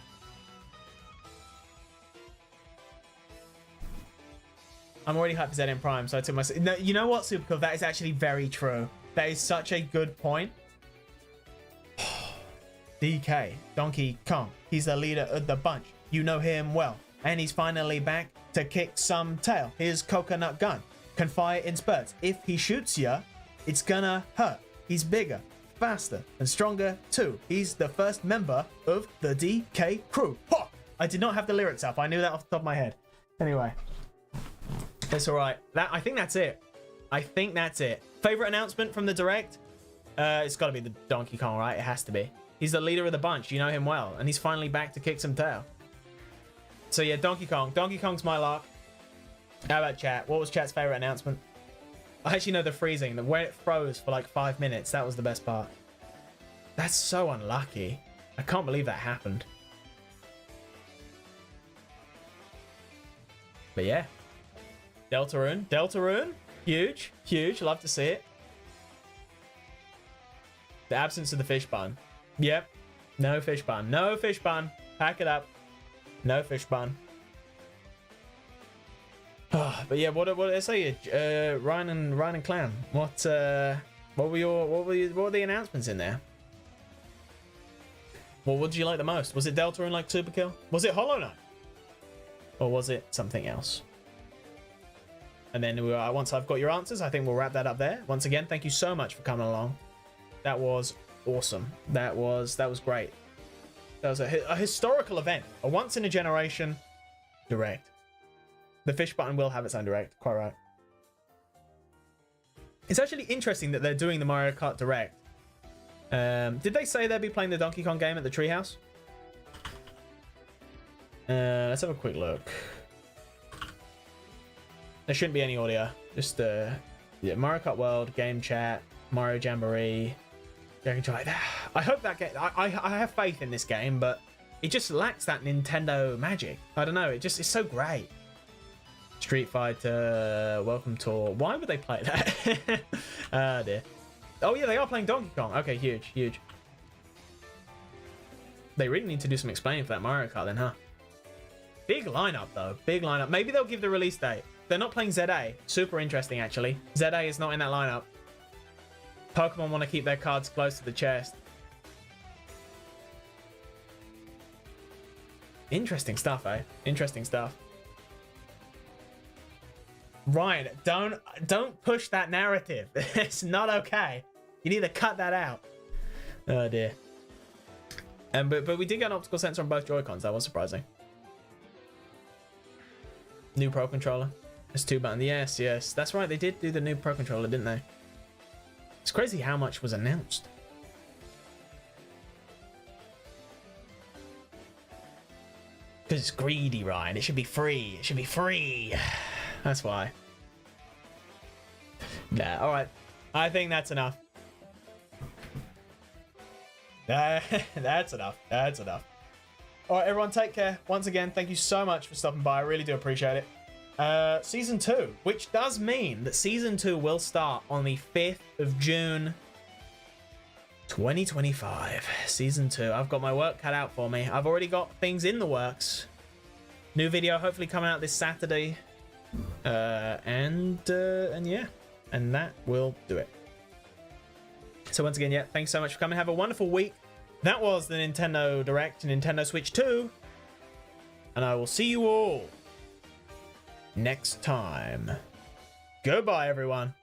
I'm already hyped for ZN Prime, so I took my... No, you know what, Supercool? That is actually very true. That is such a good point. DK, Donkey Kong. He's the leader of the bunch. You know him well. And he's finally back to kick some tail. His coconut gun can fire in spurts. If he shoots ya, it's gonna hurt. He's bigger, faster, and stronger too. He's the first member of the DK crew. Ha! I did not have the lyrics up. I knew that off the top of my head. Anyway, it's all right. I think that's it. I think that's it. Favorite announcement from the Direct? It's got to be the Donkey Kong, right? It has to be. He's the leader of the bunch. You know him well. And he's finally back to kick some tail. So yeah, Donkey Kong. Donkey Kong's my lock. How about chat? What was chat's favorite announcement? I actually know the freezing. When it froze for like 5 minutes. That was the best part. That's so unlucky. I can't believe that happened. But yeah. Deltarune. Deltarune. Huge. Huge. Love to see it. The absence of the fish bun. Yep. No fish bun. No fish bun. Pack it up. No fish bun. But yeah, what did I say? Ryan and Clown. What were the announcements in there? Well, what did you like the most? Was it Deltarune like Superkill? Was it Hollow Knight? Or was it something else? And then once I've got your answers, I think we'll wrap that up there. Once again, thank you so much for coming along. That was awesome. That was great. That was a historical event. A once in a generation Direct. The fish button will have its own Direct. Quite right. It's actually interesting that they're doing the Mario Kart Direct. Did they say they'd be playing the Donkey Kong game at the Treehouse? Let's have a quick look. There shouldn't be any audio. Just yeah, Mario Kart World, Game Chat, Mario Jamboree. I hope that game. I have faith in this game, but it just lacks that Nintendo magic. I don't know. It's so great. Street Fighter Welcome Tour. Why would they play that? Ah, dear. Oh yeah, they are playing Donkey Kong. Okay, huge, huge. They really need to do some explaining for that Mario Kart then, huh? Big lineup though, big lineup. Maybe they'll give the release date. They're not playing ZA. Super interesting actually. ZA is not in that lineup. Pokemon want to keep their cards close to the chest. Interesting stuff, eh? Interesting stuff. Ryan, don't push that narrative. It's not okay. You need to cut that out. Oh dear. But we did get an optical sensor on both Joy-Cons. That was surprising. New Pro Controller. It's 2 buttons. Yes, yes. That's right. They did do the new Pro Controller, didn't they? It's crazy how much was announced. Because it's greedy, Ryan. It should be free. It should be free. That's why. Nah, alright. I think that's enough. That's enough. That's enough. Alright, everyone, take care. Once again, thank you so much for stopping by. I really do appreciate it. Season 2, which does mean that Season 2 will start on the 5th of June 2025. Season 2. I've got my work cut out for me. I've already got things in the works. New video hopefully coming out this Saturday. And yeah. And that will do it. So once again, yeah, thanks so much for coming. Have a wonderful week. That was the Nintendo Direct, Nintendo Switch 2. And I will see you all next time. Goodbye, everyone.